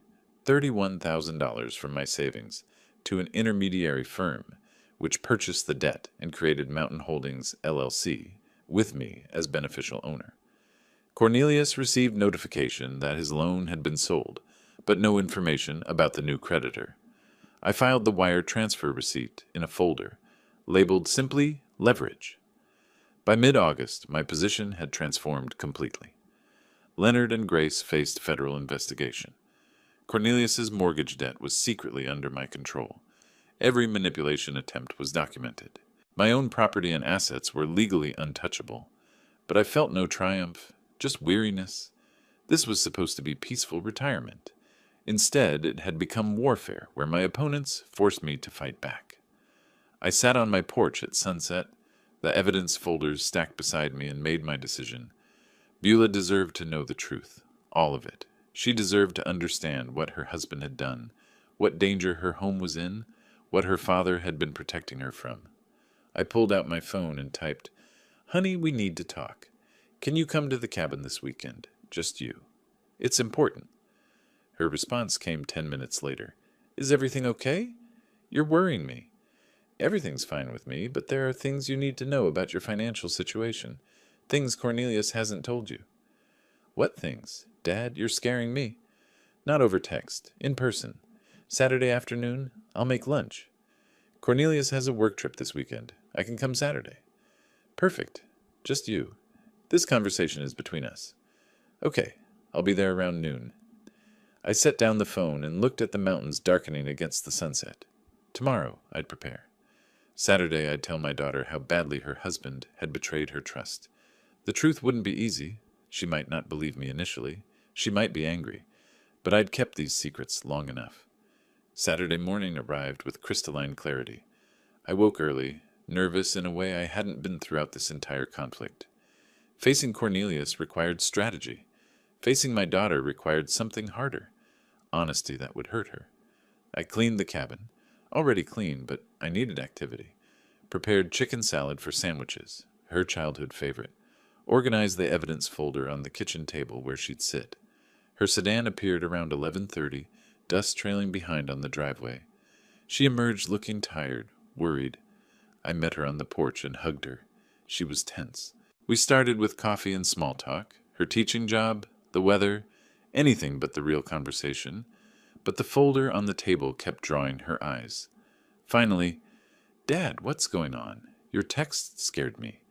$31,000 from my savings to an intermediary firm, which purchased the debt and created Mountain Holdings, LLC, with me as beneficial owner. Cornelius received notification that his loan had been sold, but no information about the new creditor. I filed the wire transfer receipt in a folder, labeled simply Leverage. By mid-August, my position had transformed completely. Leonard and Grace faced federal investigation. Cornelius's mortgage debt was secretly under my control. Every manipulation attempt was documented. My own property and assets were legally untouchable. But I felt no triumph, just weariness. This was supposed to be peaceful retirement. Instead, it had become warfare, where my opponents forced me to fight back. I sat on my porch at sunset, the evidence folders stacked beside me, and made my decision. Beulah deserved to know the truth, all of it. She deserved to understand what her husband had done, what danger her home was in, what her father had been protecting her from. I pulled out my phone and typed, "Honey, we need to talk. Can you come to the cabin this weekend? Just you. It's important." Her response came 10 minutes later. "Is everything okay? You're worrying me." "Everything's fine with me, but there are things you need to know about your financial situation. Things Cornelius hasn't told you." "What things? Dad, you're scaring me." "Not over text. In person. Saturday afternoon, I'll make lunch." "Cornelius has a work trip this weekend. I can come Saturday." "Perfect. Just you. This conversation is between us." "Okay, I'll be there around noon." I set down the phone and looked at the mountains darkening against the sunset. Tomorrow, I'd prepare. Saturday, I'd tell my daughter how badly her husband had betrayed her trust. The truth wouldn't be easy. She might not believe me initially. She might be angry. But I'd kept these secrets long enough. Saturday morning arrived with crystalline clarity. I woke early, nervous in a way I hadn't been throughout this entire conflict. Facing Cornelius required strategy. Facing my daughter required something harder. Honesty that would hurt her. I cleaned the cabin. Already clean, but I needed activity. Prepared chicken salad for sandwiches, her childhood favorite. Organized the evidence folder on the kitchen table where she'd sit. Her sedan appeared around 11:30, dust trailing behind on the driveway. She emerged looking tired, worried. I met her on the porch and hugged her. She was tense. We started with coffee and small talk, her teaching job, the weather, anything but the real conversation. But the folder on the table kept drawing her eyes. Finally, "Dad, what's going on? Your text scared me."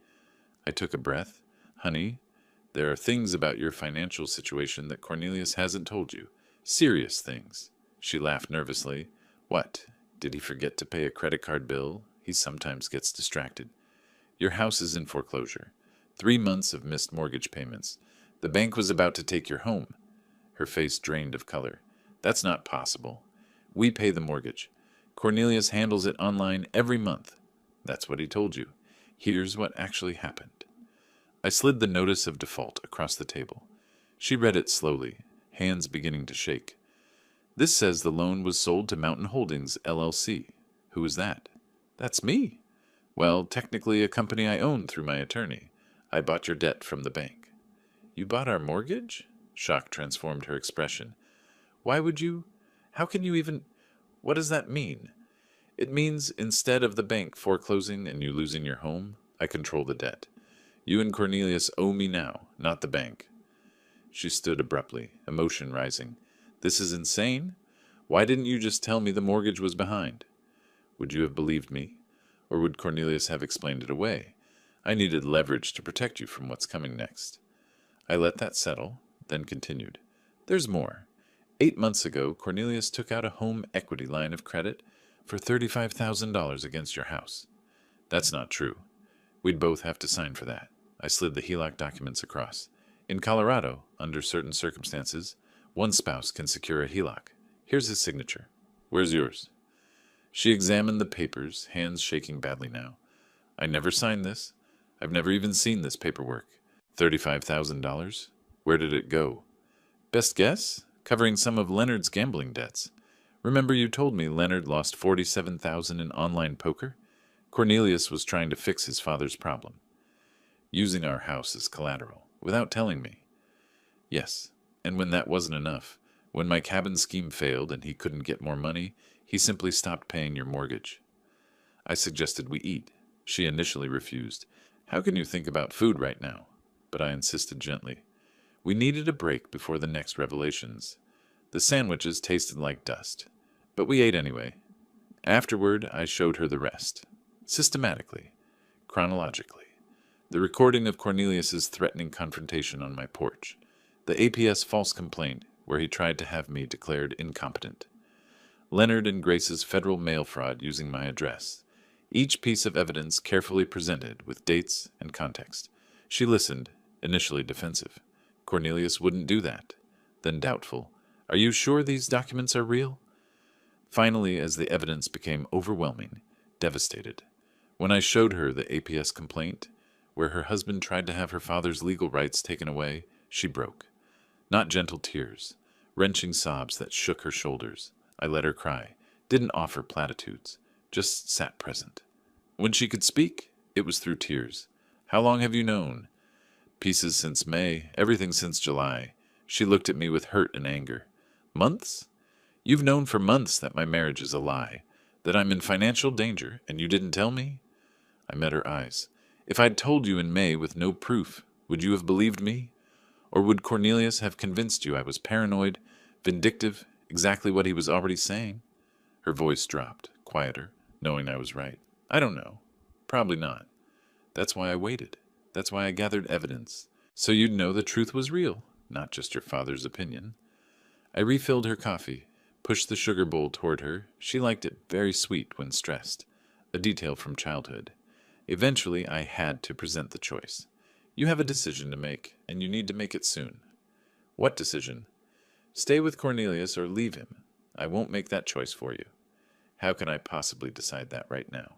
I took a breath. "Honey, there are things about your financial situation that Cornelius hasn't told you. Serious things." She laughed nervously. "What? Did he forget to pay a credit card bill? He sometimes gets distracted." "Your house is in foreclosure. 3 months of missed mortgage payments. The bank was about to take your home." Her face drained of color. "That's not possible. We pay the mortgage. Cornelius handles it online every month." "That's what he told you. Here's what actually happened." I slid the notice of default across the table. She read it slowly, hands beginning to shake. This says the loan was sold to Mountain Holdings, LLC. Who is that? That's me. Well, technically a company I own through my attorney. I bought your debt from the bank. You bought our mortgage? Shock transformed her expression. Why would you? How can you even? What does that mean? It means instead of the bank foreclosing and you losing your home, I control the debt. You and Cornelius owe me now, not the bank. She stood abruptly, emotion rising. This is insane. Why didn't you just tell me the mortgage was behind? Would you have believed me? Or would Cornelius have explained it away? I needed leverage to protect you from what's coming next. I let that settle, then continued. There's more. 8 months ago, Cornelius took out a home equity line of credit for $35,000 against your house. That's not true. We'd both have to sign for that. I slid the HELOC documents across. In Colorado, under certain circumstances, one spouse can secure a HELOC. Here's his signature. Where's yours? She examined the papers, hands shaking badly now. I never signed this. I've never even seen this paperwork. $35,000? Where did it go? Best guess? Covering some of Leonard's gambling debts. Remember you told me Leonard lost $47,000 in online poker? Cornelius was trying to fix his father's problem. Using our house as collateral, without telling me. Yes, and when that wasn't enough, when my cabin scheme failed and he couldn't get more money, he simply stopped paying your mortgage. I suggested we eat. She initially refused. How can you think about food right now? But I insisted gently. We needed a break before the next revelations. The sandwiches tasted like dust, but we ate anyway. Afterward, I showed her the rest. Systematically. Chronologically. The recording of Cornelius's threatening confrontation on my porch. The APS false complaint, where he tried to have me declared incompetent. Leonard and Grace's federal mail fraud using my address. Each piece of evidence carefully presented with dates and context. She listened, initially defensive. Cornelius wouldn't do that. Then doubtful. Are you sure these documents are real? Finally, as the evidence became overwhelming, devastated. When I showed her the APS complaint, where her husband tried to have her father's legal rights taken away, she broke. Not gentle tears, wrenching sobs that shook her shoulders. I let her cry, didn't offer platitudes, just sat present. When she could speak, it was through tears. How long have you known? Pieces since May, everything since July. She looked at me with hurt and anger. Months? You've known for months that my marriage is a lie, that I'm in financial danger, and you didn't tell me? I met her eyes. If I'd told you in May with no proof, would you have believed me? Or would Cornelius have convinced you I was paranoid, vindictive, exactly what he was already saying? Her voice dropped, quieter, knowing I was right. I don't know. Probably not. That's why I waited. That's why I gathered evidence. So you'd know the truth was real, not just your father's opinion. I refilled her coffee, pushed the sugar bowl toward her. She liked it very sweet when stressed, a detail from childhood. Eventually, I had to present the choice. You have a decision to make, and you need to make it soon. What decision? Stay with Cornelius or leave him. I won't make that choice for you. How can I possibly decide that right now?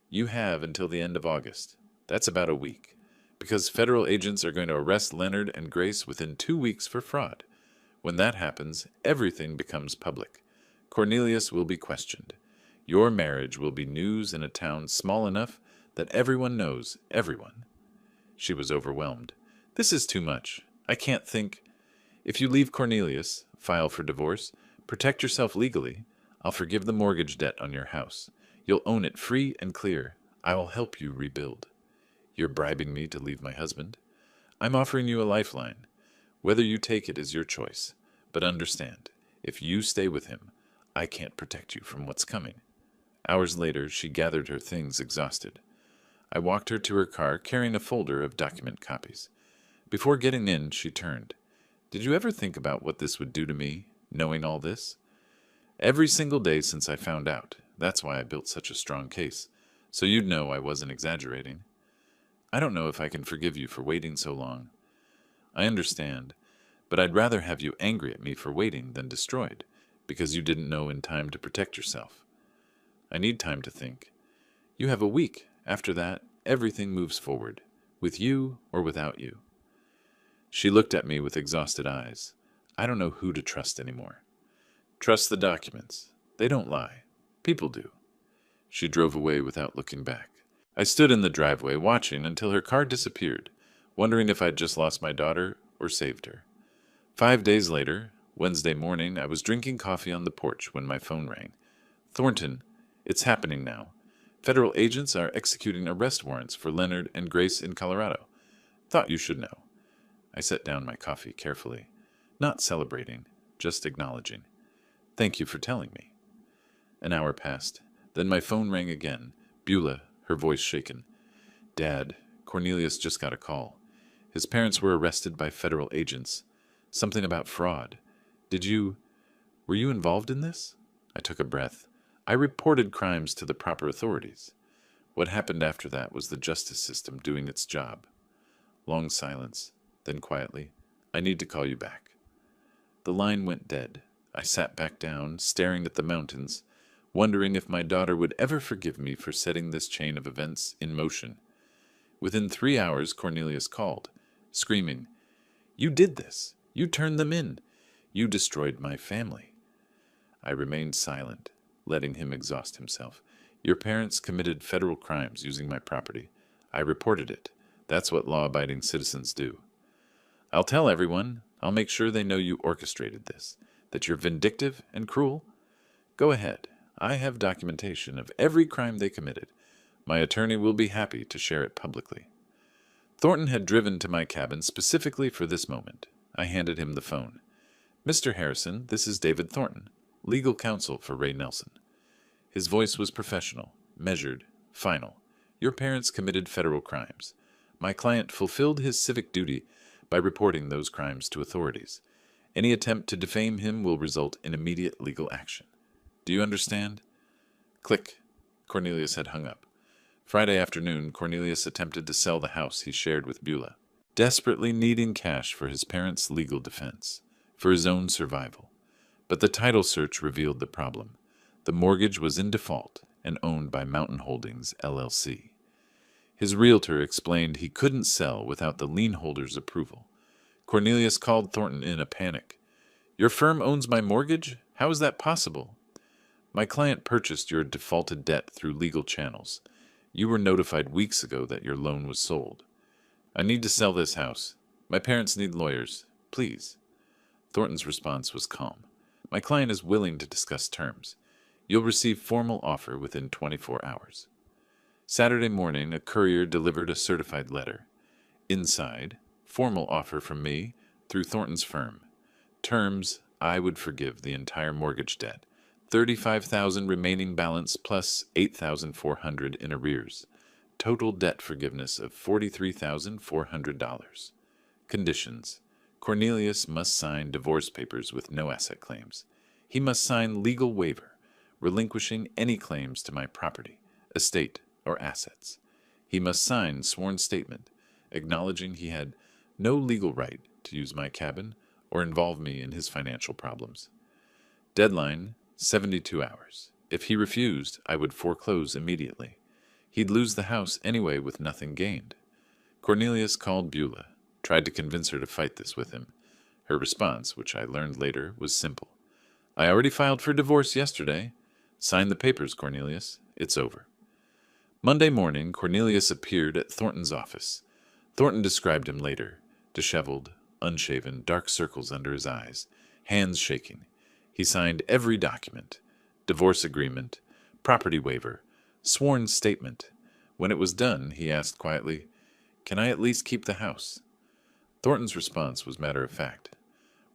You have until the end of August. That's about a week. Because federal agents are going to arrest Leonard and Grace within 2 weeks for fraud. When that happens, everything becomes public. Cornelius will be questioned. Your marriage will be news in a town small enough that everyone knows everyone. She was overwhelmed. This is too much. I can't think. If you leave Cornelius, file for divorce, protect yourself legally, I'll forgive the mortgage debt on your house. You'll own it free and clear. I will help you rebuild. You're bribing me to leave my husband. I'm offering you a lifeline. Whether you take it is your choice. But understand, if you stay with him, I can't protect you from what's coming. Hours later, she gathered her things exhausted. I walked her to her car carrying a folder of document copies. Before getting in, she turned. Did you ever think about what this would do to me, knowing all this? Every single day since I found out. That's why I built such a strong case. So you'd know I wasn't exaggerating. I don't know if I can forgive you for waiting so long. I understand, but I'd rather have you angry at me for waiting than destroyed, because you didn't know in time to protect yourself. I need time to think. You have a week. After that, everything moves forward, with you or without you. She looked at me with exhausted eyes. I don't know who to trust anymore. Trust the documents. They don't lie. People do. She drove away without looking back. I stood in the driveway watching until her car disappeared, wondering if I'd just lost my daughter or saved her. 5 days later, Wednesday morning, I was drinking coffee on the porch when my phone rang. Thornton, it's happening now. Federal agents are executing arrest warrants for Leonard and Grace in Colorado. Thought you should know. I set down my coffee carefully, not celebrating, just acknowledging. Thank you for telling me. An hour passed. Then my phone rang again. Beulah, her voice shaken. Dad, Cornelius just got a call. His parents were arrested by federal agents. Something about fraud. Were you involved in this? I took a breath. I reported crimes to the proper authorities. What happened after that was the justice system doing its job. Long silence. Then quietly, I need to call you back. The line went dead. I sat back down, staring at the mountains, wondering if my daughter would ever forgive me for setting this chain of events in motion. Within 3 hours, Cornelius called, screaming, You did this! You turned them in! You destroyed my family! I remained silent, letting him exhaust himself. Your parents committed federal crimes using my property. I reported it. That's what law-abiding citizens do. I'll tell everyone. I'll make sure they know you orchestrated this, that you're vindictive and cruel. Go ahead. I have documentation of every crime they committed. My attorney will be happy to share it publicly. Thornton had driven to my cabin specifically for this moment. I handed him the phone. Mr. Harrison, this is David Thornton, legal counsel for Ray Nelson. His voice was professional, measured, final. Your parents committed federal crimes. My client fulfilled his civic duty by reporting those crimes to authorities. Any attempt to defame him will result in immediate legal action. Do you understand? Click. Cornelius had hung up. Friday afternoon, Cornelius attempted to sell the house he shared with Beulah, desperately needing cash for his parents' legal defense, for his own survival. But the title search revealed the problem. The mortgage was in default and owned by Mountain Holdings, LLC. His realtor explained he couldn't sell without the lien holder's approval. Cornelius called Thornton in a panic. Your firm owns my mortgage? How is that possible? My client purchased your defaulted debt through legal channels. You were notified weeks ago that your loan was sold. I need to sell this house. My parents need lawyers. Please. Thornton's response was calm. My client is willing to discuss terms. You'll receive formal offer within 24 hours. Saturday morning, a courier delivered a certified letter. Inside, formal offer from me through Thornton's firm. Terms, I would forgive the entire mortgage debt. $35,000 remaining balance plus $8,400 in arrears. Total debt forgiveness of $43,400. Conditions. Cornelius must sign divorce papers with no asset claims. He must sign legal waiver, relinquishing any claims to my property, estate, or assets. He must sign sworn statement, acknowledging he had no legal right to use my cabin or involve me in his financial problems. Deadline, 72 hours. If he refused, I would foreclose immediately. He'd lose the house anyway with nothing gained. Cornelius called Beulah, tried to convince her to fight this with him. Her response, which I learned later, was simple. I already filed for divorce yesterday. Sign the papers, Cornelius. It's over. Monday morning, Cornelius appeared at Thornton's office. Thornton described him later. Disheveled, unshaven, dark circles under his eyes, hands shaking. He signed every document. Divorce agreement, property waiver, sworn statement. When it was done, he asked quietly, Can I at least keep the house? Thornton's response was matter of fact.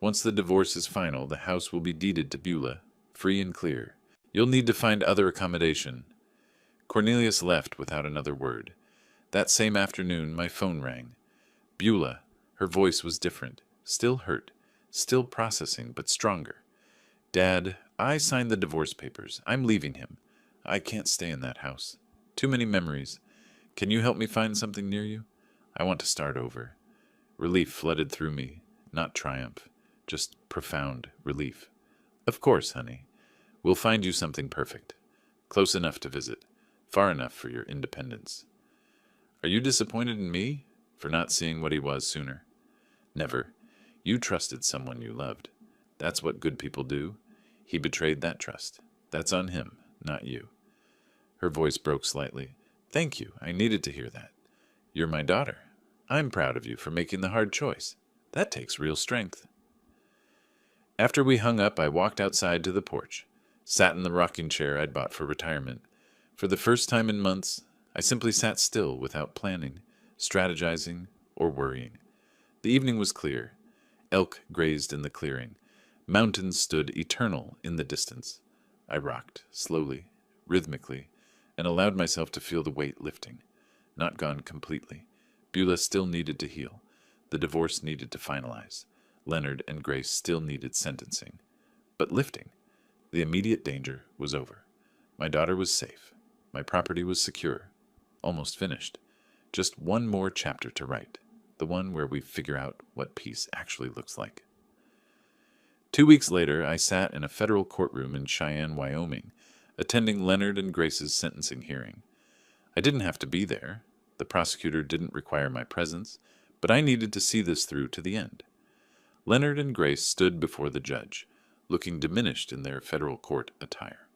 Once the divorce is final, the house will be deeded to Beulah, free and clear. You'll need to find other accommodation. Cornelius left without another word. That same afternoon, my phone rang. Beulah, her voice was different, still hurt, still processing, but stronger. Dad, I signed the divorce papers. I'm leaving him. I can't stay in that house. Too many memories. Can you help me find something near you? I want to start over. Relief flooded through me, not triumph, just profound relief. Of course, honey. We'll find you something perfect. Close enough to visit, far enough for your independence. Are you disappointed in me for not seeing what he was sooner? Never. You trusted someone you loved. That's what good people do. He betrayed that trust. That's on him, not you." Her voice broke slightly. "Thank you. I needed to hear that. You're my daughter. I'm proud of you for making the hard choice. That takes real strength." After we hung up, I walked outside to the porch, sat in the rocking chair I'd bought for retirement. For the first time in months, I simply sat still without planning, strategizing, or worrying. The evening was clear. Elk grazed in the clearing. Mountains stood eternal in the distance. I rocked, slowly, rhythmically, and allowed myself to feel the weight lifting. Not gone completely. Beulah still needed to heal. The divorce needed to finalize. Leonard and Grace still needed sentencing. But lifting. The immediate danger was over. My daughter was safe. My property was secure. Almost finished. Just one more chapter to write. The one where we figure out what peace actually looks like. 2 weeks later, I sat in a federal courtroom in Cheyenne, Wyoming, attending Leonard and Grace's sentencing hearing. I didn't have to be there. The prosecutor didn't require my presence, but I needed to see this through to the end. Leonard and Grace stood before the judge, looking diminished in their federal court attire.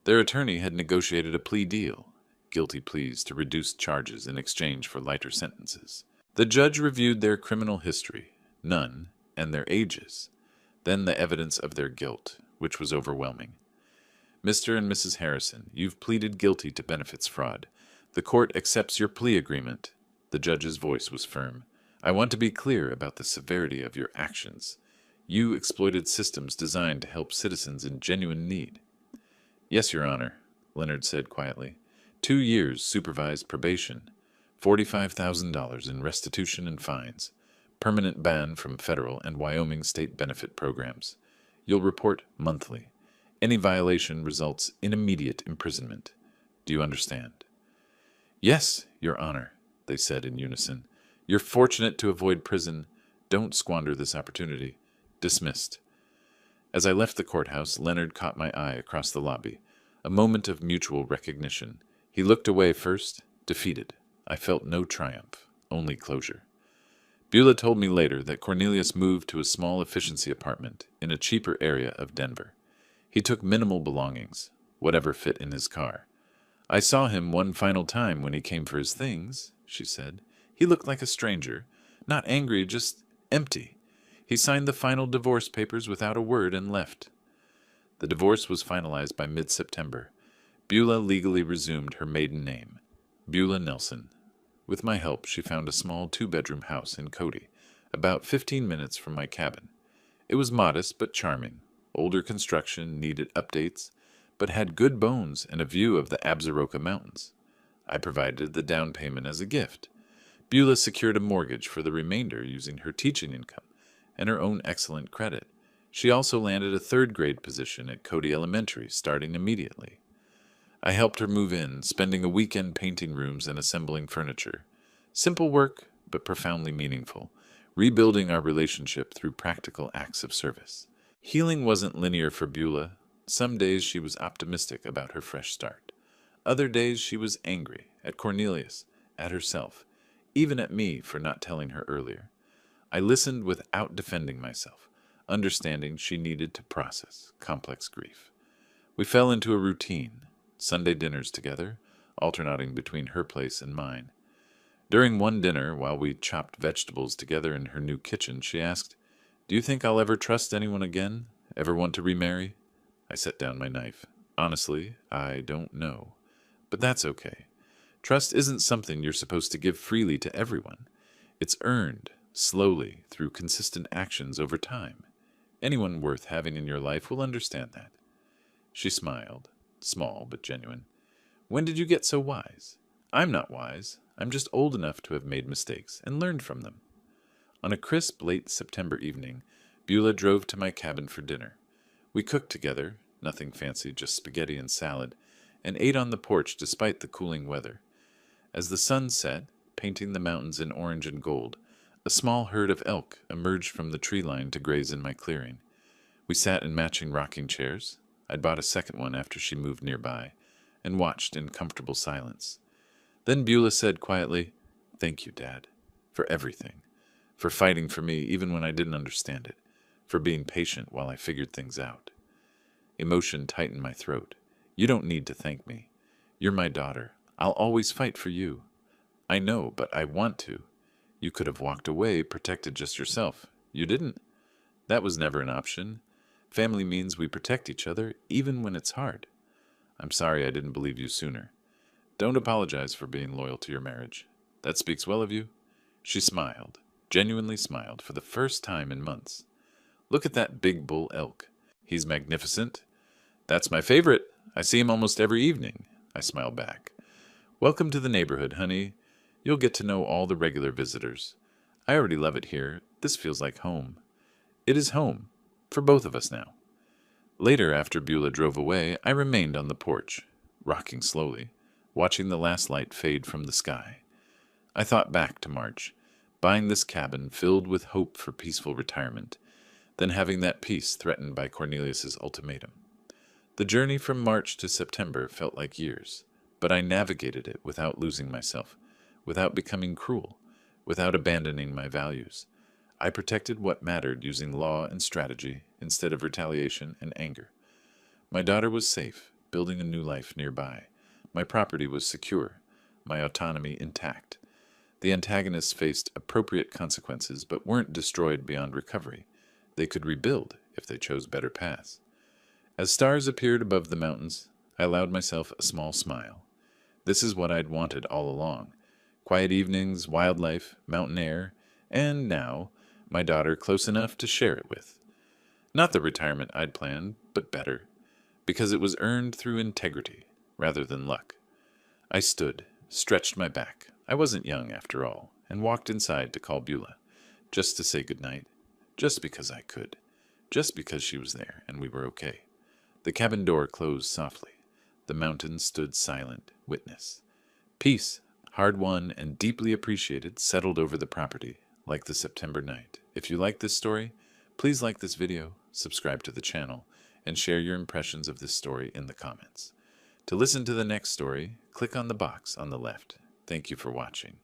Their attorney had negotiated a plea deal, guilty pleas to reduced charges in exchange for lighter sentences. The judge reviewed their criminal history, none, and their ages, then the evidence of their guilt, which was overwhelming. "Mr. and Mrs. Harrison, you've pleaded guilty to benefits fraud. The court accepts your plea agreement." The judge's voice was firm. "I want to be clear about the severity of your actions. You exploited systems designed to help citizens in genuine need." "Yes, Your Honor," Leonard said quietly. 2 years supervised probation, $45,000 in restitution and fines, permanent ban from federal and Wyoming state benefit programs. You'll report monthly. Any violation results in immediate imprisonment. Do you understand?" "Yes, Your Honor," they said in unison. "You're fortunate to avoid prison. Don't squander this opportunity. Dismissed." As I left the courthouse, Leonard caught my eye across the lobby. A moment of mutual recognition. He looked away first, defeated. I felt no triumph, only closure. Beulah told me later that Cornelius moved to a small efficiency apartment in a cheaper area of Denver. He took minimal belongings, whatever fit in his car. "I saw him one final time when he came for his things," she said. "He looked like a stranger, not angry, just empty. He signed the final divorce papers without a word and left." The divorce was finalized by mid-September. Beulah legally resumed her maiden name, Beulah Nelson. With my help, she found a small 2-bedroom house in Cody, about 15 minutes from my cabin. It was modest but charming. Older construction, needed updates, but had good bones and a view of the Absaroka Mountains. I provided the down payment as a gift. Beulah secured a mortgage for the remainder using her teaching income and her own excellent credit. She also landed a 3rd-grade position at Cody Elementary, starting immediately. I helped her move in, spending a weekend painting rooms and assembling furniture. Simple work, but profoundly meaningful, rebuilding our relationship through practical acts of service. Healing wasn't linear for Beulah. Some days she was optimistic about her fresh start. Other days she was angry, at Cornelius, at herself, even at me for not telling her earlier. I listened without defending myself, understanding she needed to process complex grief. We fell into a routine, Sunday dinners together, alternating between her place and mine. During one dinner, while we chopped vegetables together in her new kitchen, she asked, "Do you think I'll ever trust anyone again? Ever want to remarry?" I set down my knife. "Honestly, I don't know. But that's okay. Trust isn't something you're supposed to give freely to everyone. It's earned, slowly, through consistent actions over time. Anyone worth having in your life will understand that." She smiled, small but genuine. "When did you get so wise?" "I'm not wise. I'm just old enough to have made mistakes and learned from them." On a crisp late September evening, Beulah drove to my cabin for dinner. We cooked together, nothing fancy, just spaghetti and salad, and ate on the porch despite the cooling weather. As the sun set, painting the mountains in orange and gold, a small herd of elk emerged from the tree line to graze in my clearing. We sat in matching rocking chairs. I'd bought a second one after she moved nearby, and watched in comfortable silence. Then Beulah said quietly, "Thank you, Dad, for everything, for fighting for me even when I didn't understand it, for being patient while I figured things out. Emotion tightened my throat. You don't need to thank me. You're my daughter. I'll always fight for you. I know, but I want to. You could have walked away, protected just yourself. You didn't. That was never an option. Family means we protect each other, even when it's hard. I'm sorry I didn't believe you sooner. Don't apologize for being loyal to your marriage. That speaks well of you. She smiled, genuinely smiled, for the first time in months. Look at that big bull elk. He's magnificent. That's my favorite. I see him almost every evening. I smiled back. Welcome to the neighborhood, honey. You'll get to know all the regular visitors. I already love it here. This feels like home. It is home, for both of us now. Later, after Beulah drove away, I remained on the porch, rocking slowly, watching the last light fade from the sky. I thought back to March, buying this cabin filled with hope for peaceful retirement, then having that peace threatened by Cornelius's ultimatum. The journey from March to September felt like years, but I navigated it without losing myself, without becoming cruel, without abandoning my values. I protected what mattered using law and strategy instead of retaliation and anger. My daughter was safe, building a new life nearby. My property was secure, my autonomy intact. The antagonists faced appropriate consequences but weren't destroyed beyond recovery. They could rebuild if they chose better paths. As stars appeared above the mountains, I allowed myself a small smile. This is what I'd wanted all along. Quiet evenings, wildlife, mountain air, and now, my daughter close enough to share it with. Not the retirement I'd planned, but better, because it was earned through integrity rather than luck. I stood, stretched my back. I wasn't young after all, and walked inside to call Beulah, just to say goodnight, just because I could, just because she was there and we were okay. The cabin door closed softly. The mountains stood silent, witness. Peace, hard won and deeply appreciated, settled over the property, like the September night. If you like this story, please like this video, subscribe to the channel, and share your impressions of this story in the comments. To listen to the next story, click on the box on the left. Thank you for watching.